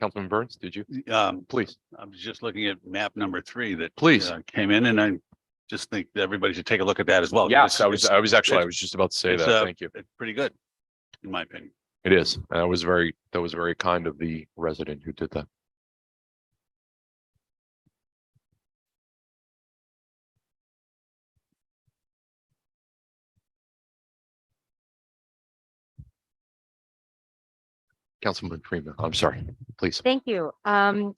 Councilman Burns, did you? Please, I was just looking at map number 3 that. Please. Came in, and I just think that everybody should take a look at that as well. yes, I It's- was just about to say it's, that. Thank you. It's pretty good, in my opinion. It is. That was very kind of the resident who did that. Councilman Freeman, I'm sorry, please. Thank you. I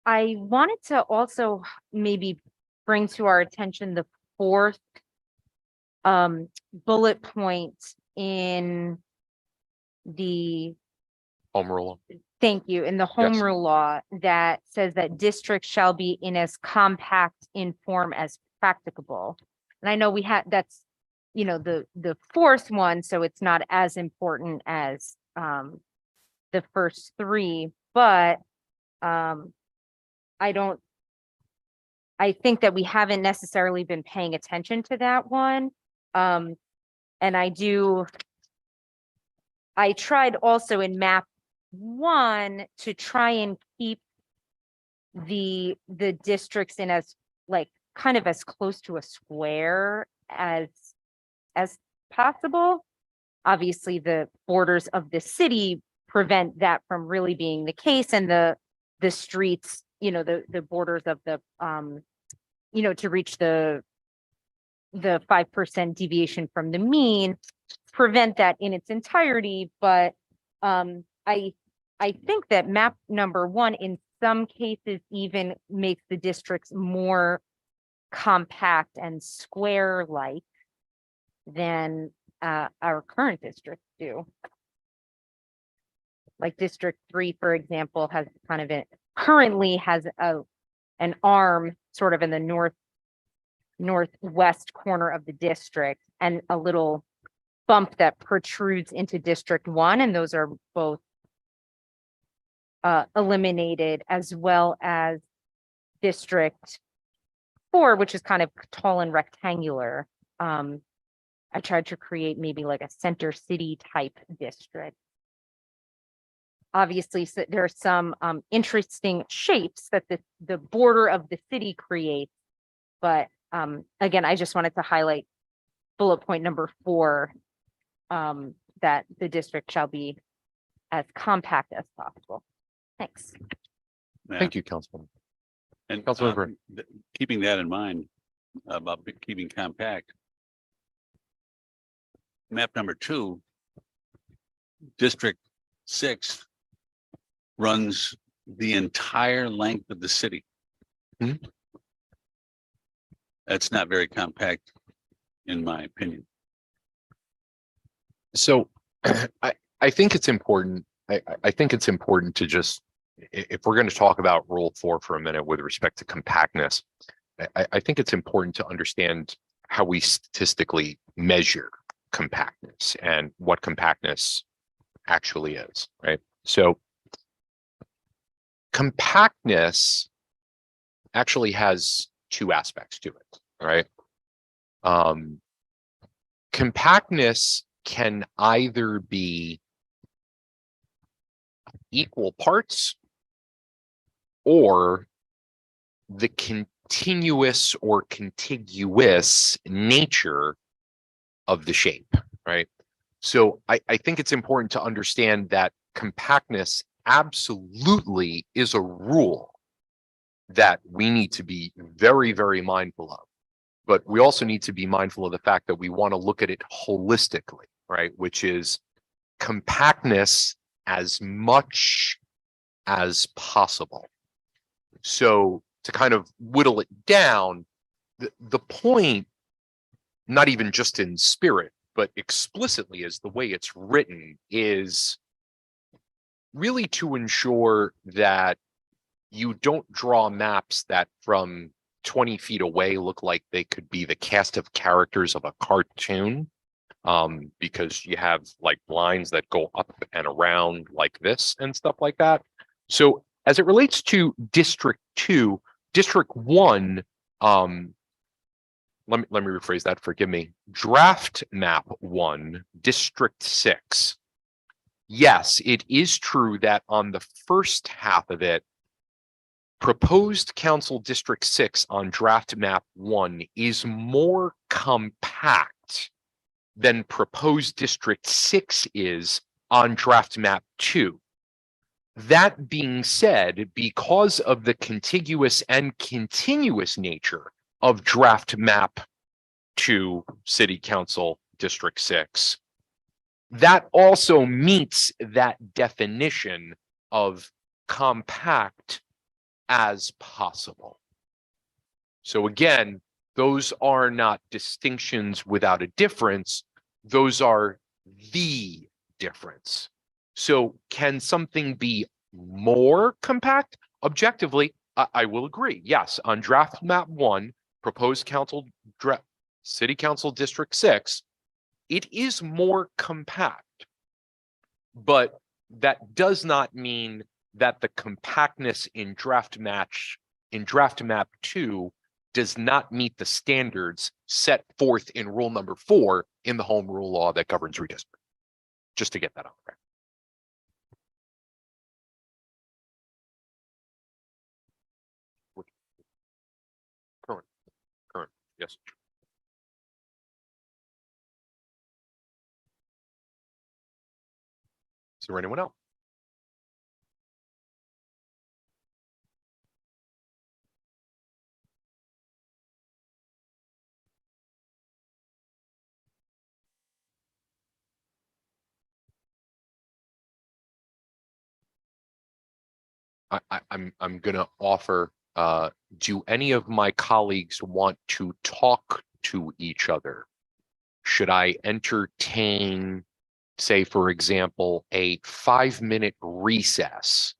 wanted to also maybe bring to our attention the fourth bullet point in the, Home rule. thank you, in the home Yes. rule law that says that districts shall be in as compact in form as practicable. And I know we had, that's, you know, the fourth one, so it's not as important as the first three, but I think that we haven't necessarily been paying attention to that one. And I tried also in map 1 to try and keep the districts in as like kind of as close to a square as possible. Obviously, the borders of the city prevent that from really being the case, and the streets, you know, the borders of the you know, to reach the 5% deviation from the mean prevent that in its entirety. But I think that map number 1 in some cases even makes the districts more compact and square-like than our current districts do. Like District 3, for example, has kind of currently has an arm sort of in the northwest corner of the district, and a little bump that protrudes into District 1, and those are both eliminated, as well as District 4, which is kind of tall and rectangular. I tried to create maybe like a center city type district. Obviously, so there are some interesting shapes that the border of the city creates. But again, I just wanted to highlight bullet point number 4, that the district shall be as compact as possible. Thanks. Yeah. Thank you, Councilman. And Councilmember. keeping that in mind about keeping compact. Map number 2, District 6 runs the entire length of the city. Hmm. That's not very compact, in my opinion. So I think it's important. I think it's important to just, if we're going to talk about Rule 4 for a minute with respect to compactness, I think it's important to understand how we statistically measure compactness and what compactness actually is, right? So compactness actually has 2 aspects to it, right? Compactness can either be equal parts or the continuous or contiguous nature of the shape, right? So I think it's important to understand that compactness absolutely is a rule that we need to be very, very mindful of. But we also need to be mindful of the fact that we want to look at it holistically, right? Which is compactness as much as possible. So to kind of whittle it down, the point, not even just in spirit, but explicitly as the way it's written, is really to ensure that you don't draw maps that from 20 feet away look like they could be the cast of characters of a cartoon, because you have like lines that go up and around like this and stuff like that. So as it relates to District 2, District 1, let me rephrase that, forgive me. Draft map 1, District 6. Yes, it is true that on the first half of it, proposed council District 6 on draft map 1 is more compact than proposed District 6 is on draft map 2. That being said, because of the contiguous and continuous nature of draft map 2 City Council District 6, that also meets that definition of compact as possible. So again, those are not distinctions without a difference. Those are the difference. So can something be more compact? Objectively, I will agree. Yes, on draft map 1, proposed city council district 6, it is more compact. But that does not mean that the compactness in draft map 2 does not meet the standards set forth in rule number 4 in the home rule law that governs redistricting. Just to get that on the record. Current, yes. Is there anyone else? I'm gonna offer, do any of my colleagues want to talk to each other? Should I entertain, say, for example, a 5-minute recess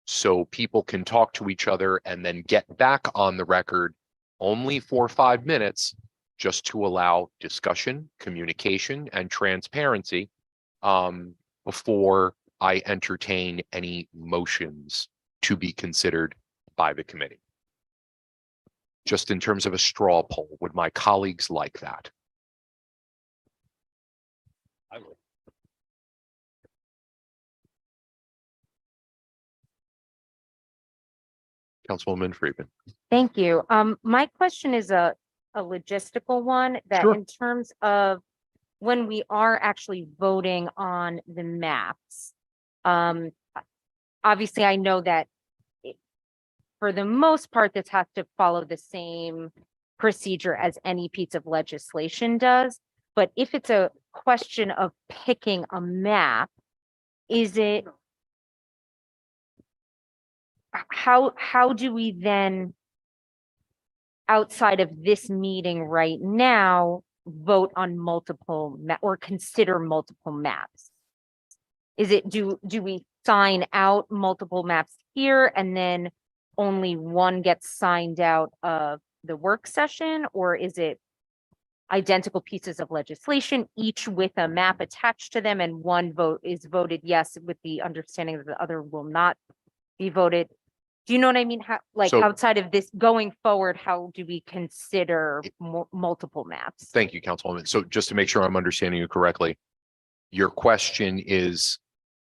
so people can talk to each other and then get back on the record only for 5 minutes, just to allow discussion, communication, and transparency before I entertain any motions to be considered by the committee? Just in terms of a straw poll, would my colleagues like that? I would. Councilwoman Friedman. Thank you. My question is a logistical one that Sure. in terms of when we are actually voting on the maps. Obviously, I know that for the most part, this has to follow the same procedure as any piece of legislation does. But if it's a question of picking a map, is it how do we then, outside of this meeting right now, vote on multiple or consider multiple maps? Is it, do we sign out multiple maps here and then only one gets signed out of the work session? Or is it identical pieces of legislation, each with a map attached to them, and one vote is voted yes with the understanding that the other will not be voted? Do you know what I mean? How, like, So- outside of this going forward, how do we consider multiple maps? Thank you, Councilwoman. So just to make sure I'm understanding you correctly, your question is,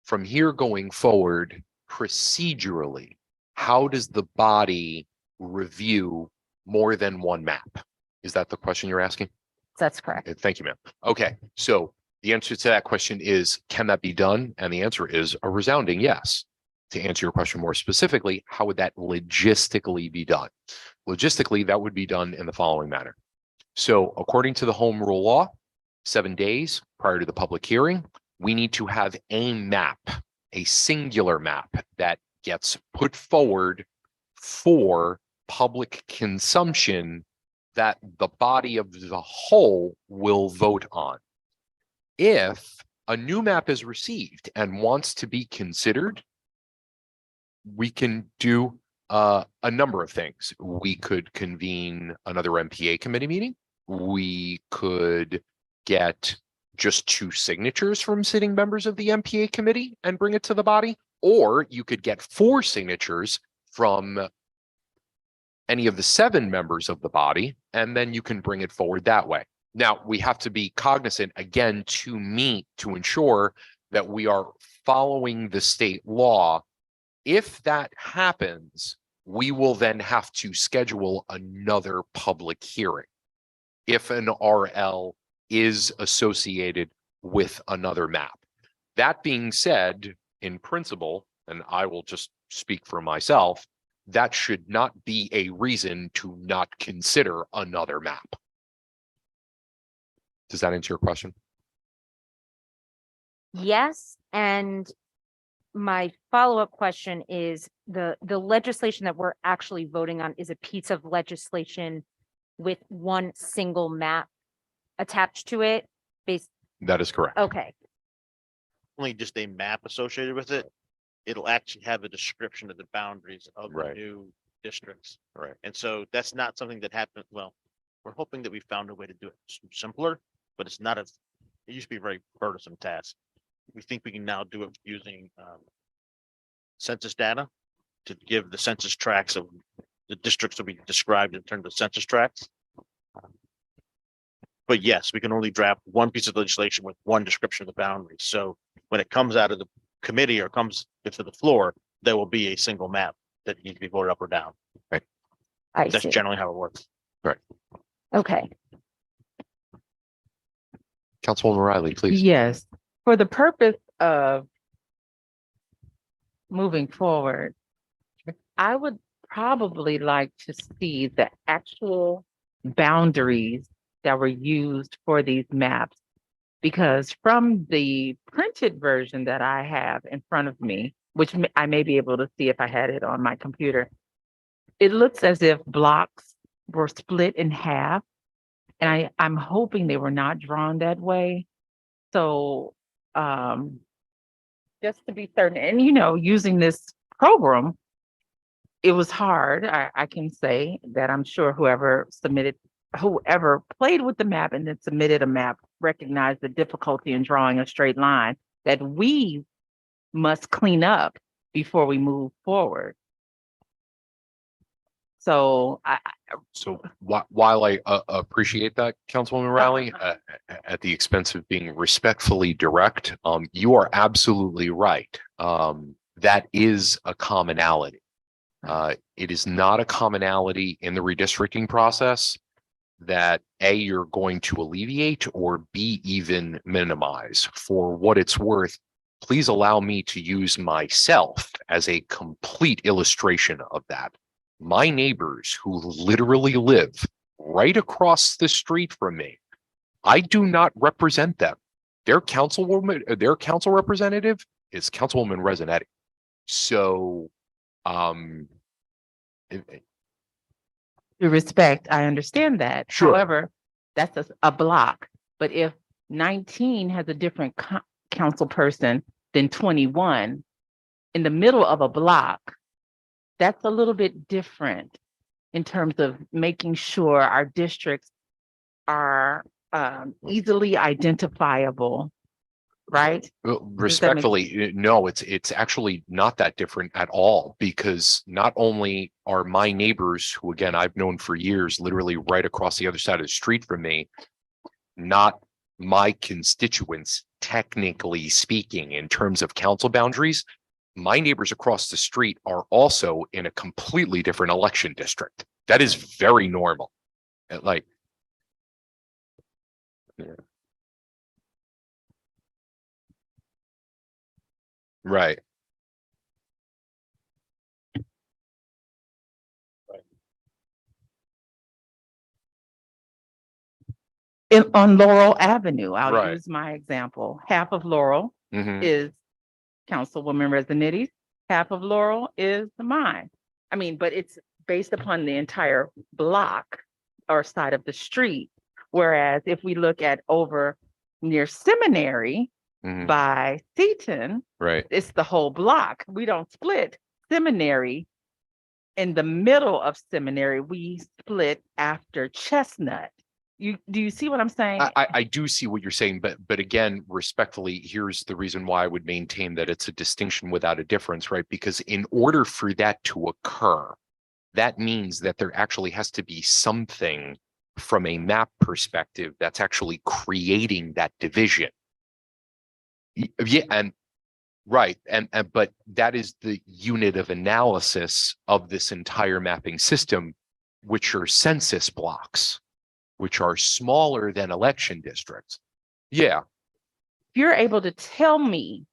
from here going forward, procedurally, how does the body review more than one map? Is that the question you're asking? That's correct. Thank you, ma'am. Okay, so the answer to that question is, can that be done? And the answer is a resounding yes. To answer your question more specifically, how would that logistically be done? Logistically, that would be done in the following manner. So according to the home rule law, 7 days prior to the public hearing, we need to have a map, a singular map that gets put forward for public consumption that the body of the whole will vote on. If a new map is received and wants to be considered, we can do a number of things. We could convene another MPA committee meeting. We could get just 2 signatures from sitting members of the MPA committee and bring it to the body, or you could get 4 signatures from any of the 7 members of the body, and then you can bring it forward that way. Now, we have to be cognizant, again, to ensure that we are following the state law. If that happens, we will then have to schedule another public hearing if an RL is associated with another map. That being said, in principle, and I will just speak for myself, that should not be a reason to not consider another map. Does that answer your question? Yes, and my follow-up question is the legislation that we're actually voting on is a piece of legislation with one single map attached to it based, That is correct. okay, Only just a map associated with it. It'll actually have a description of the boundaries of the Right. new districts. Right. And so that's not something that happened, well, we're hoping that we found a way to do it simpler, but it's not it used to be a very burdensome task. We think we can now do it using census data to give the census tracts of the districts that we described in terms of census tracts. But yes, we can only draft one piece of legislation with one description of the boundaries. So when it comes out of the committee or comes to the floor, there will be a single map that needs to be voted up or down. I That's see, generally how it works. okay. Councilwoman Riley, please. Yes, for the purpose of moving forward, I would probably like to see the actual boundaries that were used for these maps. Because from the printed version that I have in front of me, which I may be able to see if I had it on my computer, it looks as if blocks were split in half. And I'm hoping they were not drawn that way. So just to be certain, and using this program, it was hard. I can say that I'm sure whoever played with the map and then submitted a map recognized the difficulty in drawing a straight line that we must clean up before we move forward. So So while I appreciate that, Councilwoman Riley, at the expense of being respectfully direct, you are absolutely right. That is a commonality. It is not a commonality in the redistricting process that A, you're going to alleviate, or B, even minimize. For what it's worth, please allow me to use myself as a complete illustration of that. My neighbors who literally live right across the street from me, I do not represent them. Their councilwoman, their council representative is Councilwoman Resonetti. So, due respect, I understand that. Sure. However, that's a block. But if 19 has a different council person than 21 in the middle of a block, that's a little bit different in terms of making sure our districts are easily identifiable, right? respectfully, no, it's actually not that different at all, because not only are my neighbors, who again I've known for years, literally right across the other side of the street from me, not my constituents, technically speaking, in terms of council boundaries, my neighbors across the street are also in a completely different election district. That is very normal. Like, yeah. Right. On Laurel Avenue, I'll Right. use my example. Half of Laurel Mhm. is Councilwoman Resonetti, half of Laurel is mine. I mean, but it's based upon the entire block or side of the street. Whereas if we look at over near Seminary Mhm. by Seaton, Right. it's the whole block. We don't split Seminary in the middle of Seminary. We split after Chestnut. Do you see what I'm saying? I do see what you're saying, but again, respectfully, here's the reason why I would maintain that it's a distinction without a difference, right? Because in order for that to occur, that means that there actually has to be something from a map perspective that's actually creating that division. Yeah, and right, and but that is the unit of analysis of this entire mapping system, which are census blocks, which are smaller than election districts. Yeah. If you're able to tell me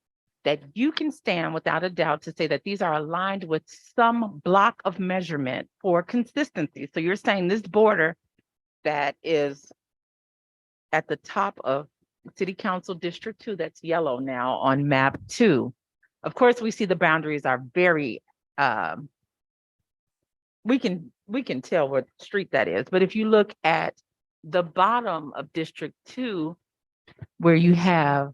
that you can stand without a doubt to say that these are aligned with some block of measurement for consistency. So you're saying this border that is at the top of City Council District 2, that's yellow now on map 2. Of course, we see the boundaries are very, we can tell what street that is, but if you look at the bottom of District 2, where you have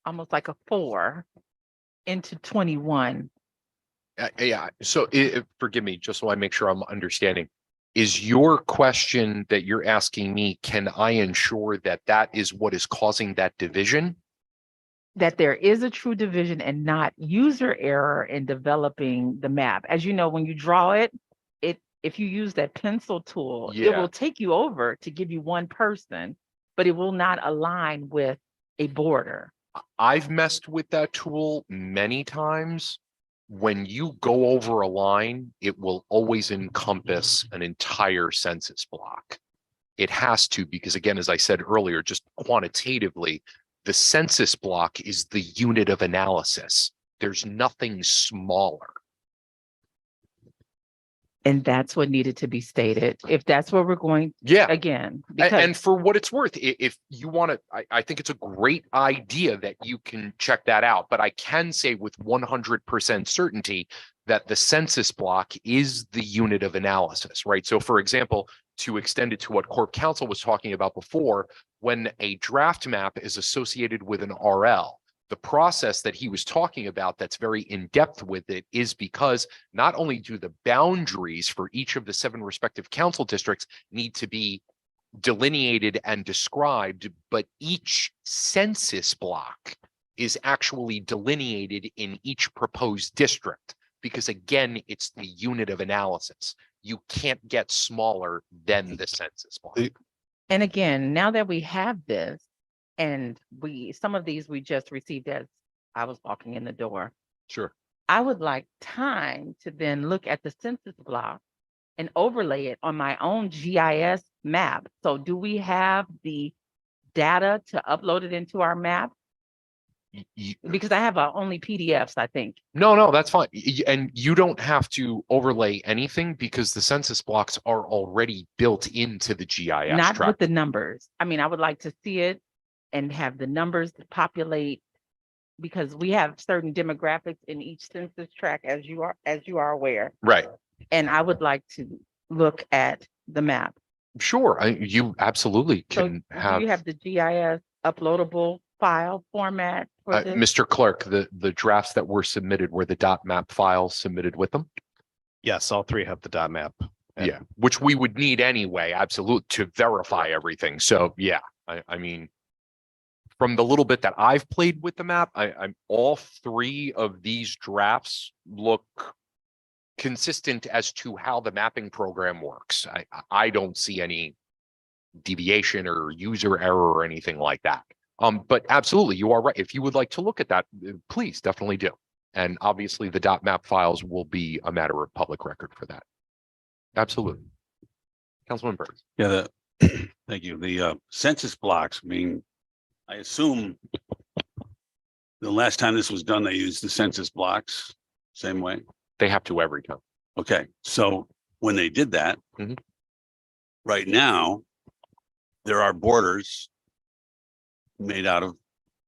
almost like a 4 into 21. Yeah, so forgive me, just so I make sure I'm understanding. Is your question that you're asking me, can I ensure that that is what is causing that division? That there is a true division and not user error in developing the map. As you know, when you draw it, if you use that pencil tool, it Yeah. will take you over to give you one person, but it will not align with a border. I've messed with that tool many times. When you go over a line, it will always encompass an entire census block. It has to, because again, as I said earlier, just quantitatively, the census block is the unit of analysis. There's nothing smaller. And that's what needed to be stated. If that's where we're going Yeah. again, And because for what it's worth, if you want to, I think it's a great idea that you can check that out. But I can say with 100% certainty that the census block is the unit of analysis, right? So for example, to extend it to what Corp Counsel was talking about before, when a draft map is associated with an RL, the process that he was talking about that's very in-depth with it is because not only do the boundaries for each of the 7 respective council districts need to be delineated and described, but each census block is actually delineated in each proposed district, because again, it's the unit of analysis. You can't get smaller than the census block. and again, now that we have this, and some of these we just received as I was walking in the door, Sure. I would like time to then look at the census block and overlay it on my own GIS map. So do we have the data to upload it into our map? Because I have only PDFs, I think. No, that's fine. And you don't have to overlay anything because the census blocks are already built into the GIS Not track. with the numbers. I mean, I would like to see it and have the numbers to populate, because we have certain demographics in each census tract, as you are aware. Right. And I would like to look at the map. Sure. You absolutely So can do you have the GIS uploadable file format for this? Mr. Clerk, the drafts that were submitted were the .map files submitted with them. Yes, all 3 have the dot map. And Yeah, which we would need anyway, absolute, to verify everything. So yeah, I mean, from the little bit that I've played with the map, I'm all 3 of these drafts look consistent as to how the mapping program works. I don't see any deviation or user error or anything like that. But absolutely, you are right. If you would like to look at that, please definitely do. And obviously the .map files will be a matter of public record for that. Absolutely. Councilman Burns. Yeah, thank you. The census blocks, I mean, I assume the last time this was done, they used the census blocks, same way. They have to every time. Okay, so when they did that, Mhm. right now, there are borders made out of,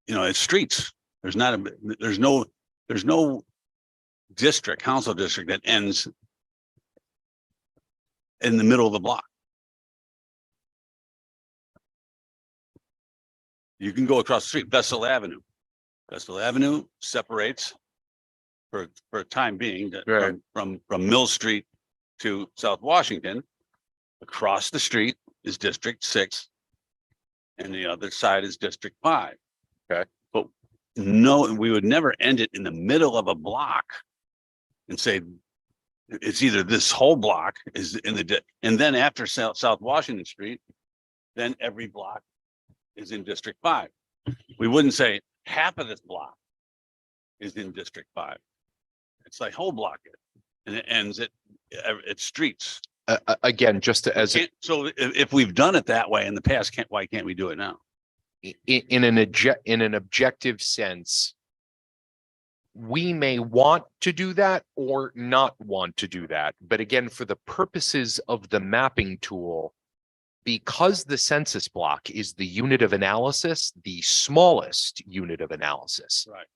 it's streets. There's no district, council district that ends in the middle of the block. You can go across the street, Vessel Avenue. Vessel Avenue separates for a time being that Right. from Mill Street to South Washington. Across the street is District 6. And the other side is District 5. Okay. But no, we would never end it in the middle of a block and say it's either this whole block is in and then after South Washington Street, then every block is in District 5. We wouldn't say half of this block is in District 5. It's like whole block it, and it ends at streets. Again, just to, as So if we've done it that way in the past, why can't we do it now? in an objective sense, we may want to do that or not want to do that. But again, for the purposes of the mapping tool, because the census block is the unit of analysis, the smallest unit of analysis. Right.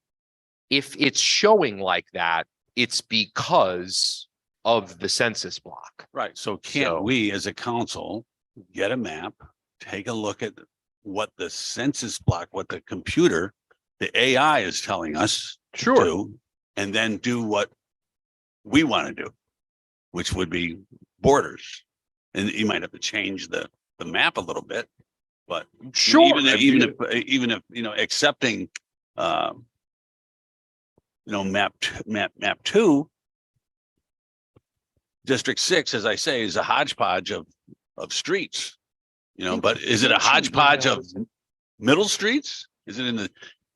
If it's showing like that, it's because of the census block. Right, so can't So- we as a council get a map, take a look at what the census block, what the computer, the AI is telling us to Sure. do, and then do what we want to do, which would be borders. And you might have to change the map a little bit, but Sure. even if, you know, accepting, you know, map 2, District 6, as I say, is a hodgepodge of streets. You know, but is it a Can't you hodgepodge email of middle streets? Is it in the,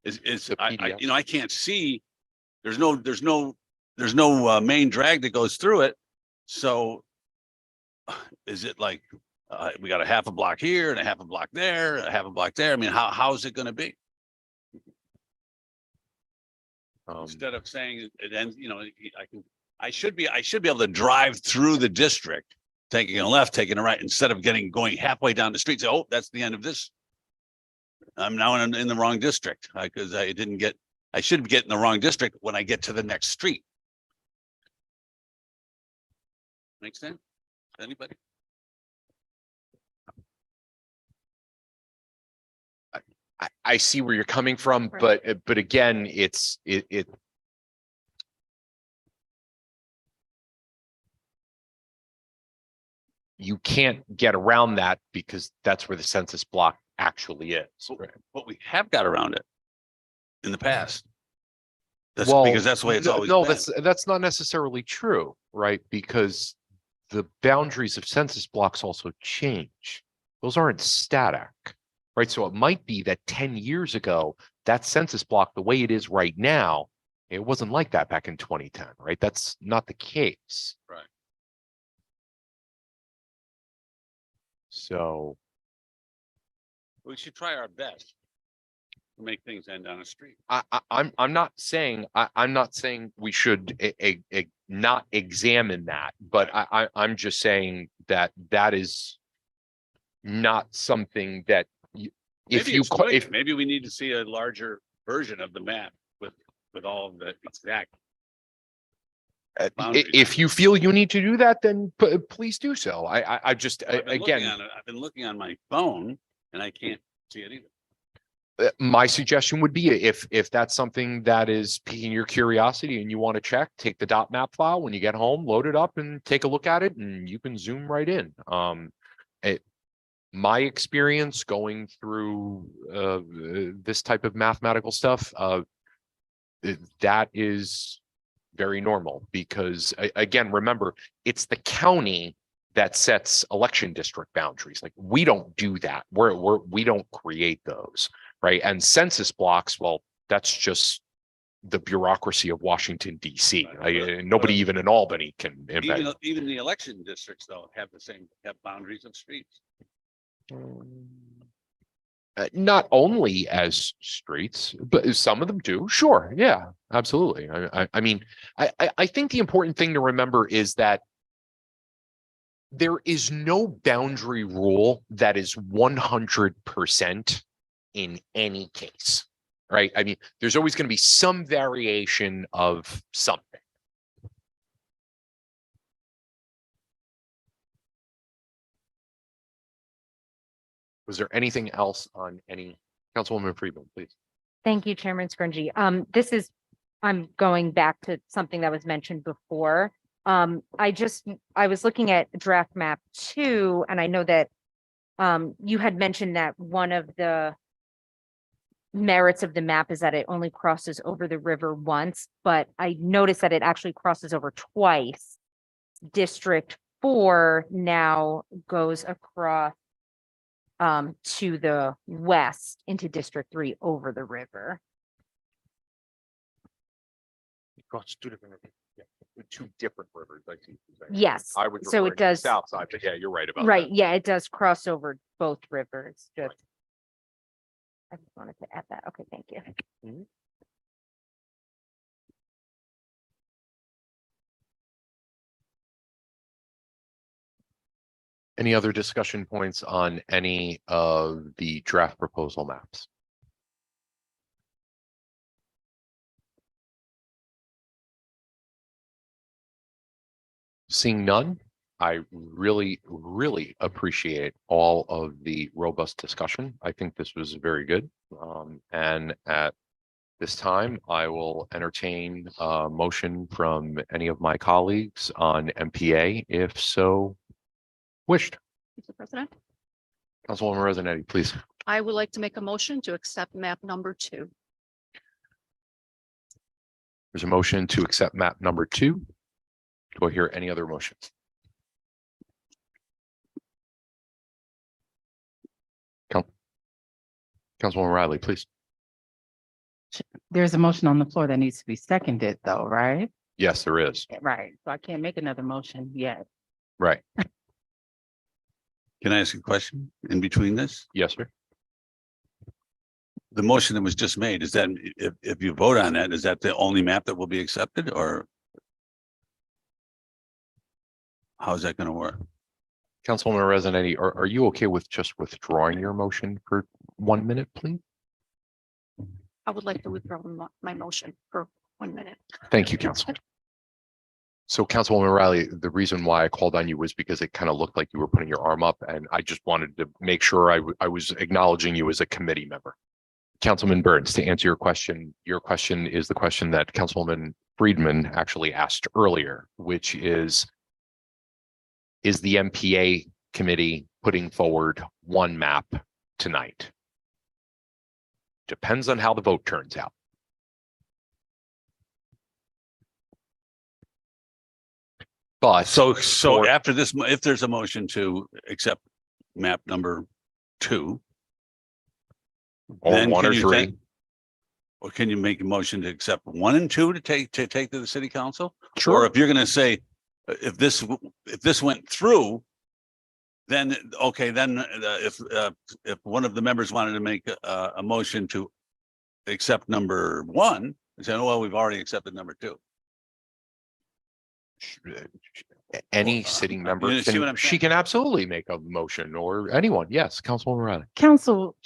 is The I, PDF. you know, I can't see. There's no main drag that goes through it. So is it like, we got a half a block here and a half a block there, a half a block there? I mean, how is it gonna be? Instead of saying it ends, you know, I should be able to drive through the district, taking a left, taking a right, instead of going halfway down the street, say, oh, that's the end of this. I'm now in the wrong district, because I should get in the wrong district when I get to the next street. Make sense? Anybody? I see where you're coming from, Right. but again, you can't get around that because that's where the census block actually is. But we have got around it in the past. That's Well, because that's the way it's always no, been. that's not necessarily true, right? Because the boundaries of census blocks also change. Those aren't static, right? So it might be that 10 years ago, that census block, the way it is right now, it wasn't like that back in 2010, right? That's not the case. Right. So We should try our best to make things end on a street. I'm not saying we should not examine that, but I'm just saying that is not something that if Maybe you it's too late. if Maybe we need to see a larger version of the map with all of the exact. boundaries. if you feel you need to do that, then please do so. I just I've been looking again, on it. I've been looking on my phone and I can't see it either. my suggestion would be if that's something that is piquing your curiosity and you want to check, take the dot map file when you get home, load it up and take a look at it, and you can zoom right in. My experience going through this type of mathematical stuff, that is very normal because again, remember, it's the county that sets election district boundaries. Like we don't do that. We don't create those, right? And census blocks, well, that's just the bureaucracy of Washington, D.C. Right. Nobody even in Albany can impact. Even the election districts though have boundaries of streets. Not only as streets, but some of them do. Sure. Yeah, absolutely. I mean, I think the important thing to remember is that there is no boundary rule that is 100% in any case, right? I mean, there's always going to be some variation of something. Was there anything else on any? Councilwoman Friedman, please. Thank you, Chairman Scringy. I'm going back to something that was mentioned before. I was looking at draft map 2, and I know that you had mentioned that one of the merits of the map is that it only crosses over the river once, but I noticed that it actually crosses over twice. District 4 now goes across to the west into District 3 over the river. Across two different rivers. Yeah, two different rivers. I see. Yes, I was so it referring to the does. south side, but yeah, you're right about Right, that. yeah, it does cross over both rivers. Just I just wanted to add that. Okay, thank you. Any other discussion points on any of the draft proposal maps? Seeing none, I really, really appreciate all of the robust discussion. I think this was very good. And at this time, I will entertain a motion from any of my colleagues on MPA, if so wished. Mr. President, Councilwoman Rosanetti, please. I would like to make a motion to accept map number 2. There's a motion to accept map number 2. Do I hear any other motions? Councilwoman Riley, please. There's a motion on the floor that needs to be seconded though, right? Yes, there is. Right. So I can't make another motion yet. Right. Can I ask a question in between this? Yes, sir. The motion that was just made, is that if you vote on that, is that the only map that will be accepted or? How's that gonna work? Councilwoman Rosanetti, are you okay with just withdrawing your motion for 1 minute, please? I would like to withdraw my motion for 1 minute. Thank you, Council. So Councilwoman Riley, the reason why I called on you was because it kind of looked like you were putting your arm up, and I just wanted to make sure I was acknowledging you as a committee member. Councilman Burns, to answer your question is the question that Councilwoman Friedman actually asked earlier, which is the MPA committee putting forward one map tonight? Depends on how the vote turns out. But So for- after this, if there's a motion to accept map number 2. or then 1 can or you 3, then- Or can you make a motion to accept 1 and 2 to take to the city council? Or if you're gonna say, if this went through, then, okay, then if one of the members wanted to make a motion to accept number 1, and say, oh, well, we've already accepted number 2. any sitting member you see what I'm she saying? can absolutely make a motion, or anyone. Yes, Councilwoman Riley. Council,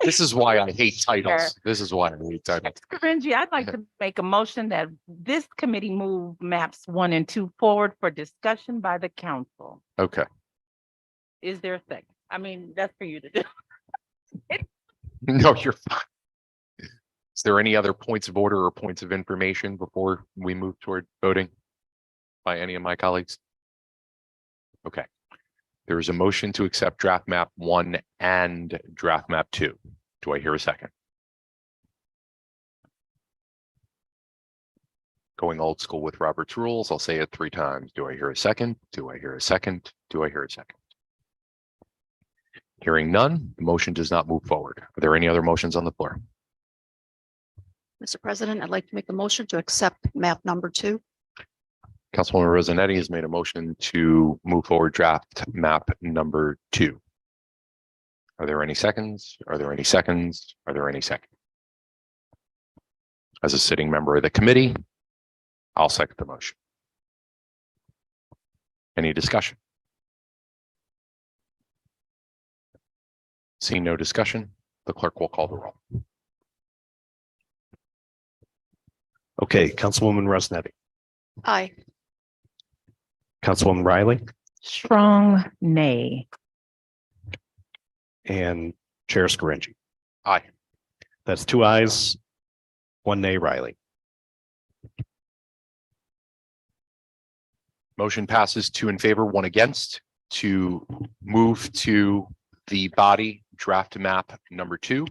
This is why I hate titles. This is why I hate titles. Renji, I'd like to make a motion that this committee move maps 1 and 2 forward for discussion by the council. Okay. Is there a second? I mean, that's for you to do. No, you're fine. Is there any other points of order or points of information before we move toward voting by any of my colleagues? Okay. There is a motion to accept draft map 1 and draft map 2. Do I hear a second? Going old school with Robert's rules, I'll say it 3 times. Do I hear a second? Do I hear a second? Do I hear a second? Hearing none, the motion does not move forward. Are there any other motions on the floor? Mr. President, I'd like to make a motion to accept map number 2. Councilwoman Rosanetti has made a motion to move forward draft map number 2. Are there any seconds? Are there any seconds? Are there any seconds? As a sitting member of the committee, I'll second the motion. Any discussion? Seeing no discussion, the clerk will call the roll. Okay, Councilwoman Rosanetti, Aye. Councilwoman Riley, Strong nay. and Chair Scaringi. Aye. That's 2 ayes, 1 nay, Riley. Motion passes 2 in favor, 1 against, to move to the body draft map number 2.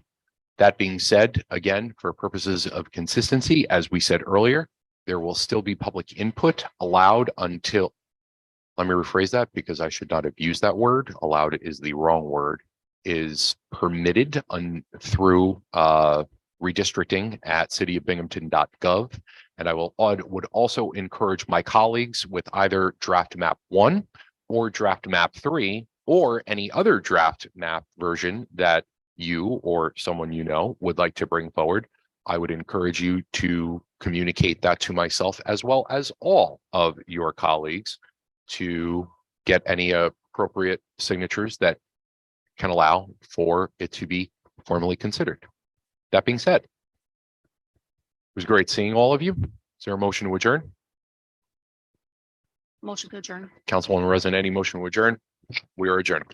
That being said, again, for purposes of consistency, as we said earlier, there will still be public input allowed until, let me rephrase that because I should not have used that word. Allowed is the wrong word, is permitted through redistricting at cityofbinghamton.gov. And I would also encourage my colleagues with either draft map 1 or draft map 3 or any other draft map version that you or someone you know would like to bring forward. I would encourage you to communicate that to myself as well as all of your colleagues to get any appropriate signatures that can allow for it to be formally considered. That being said, it was great seeing all of you. Is there a motion to adjourn? Motion to adjourn. Councilwoman Resident, any motion to adjourn? We are adjourned.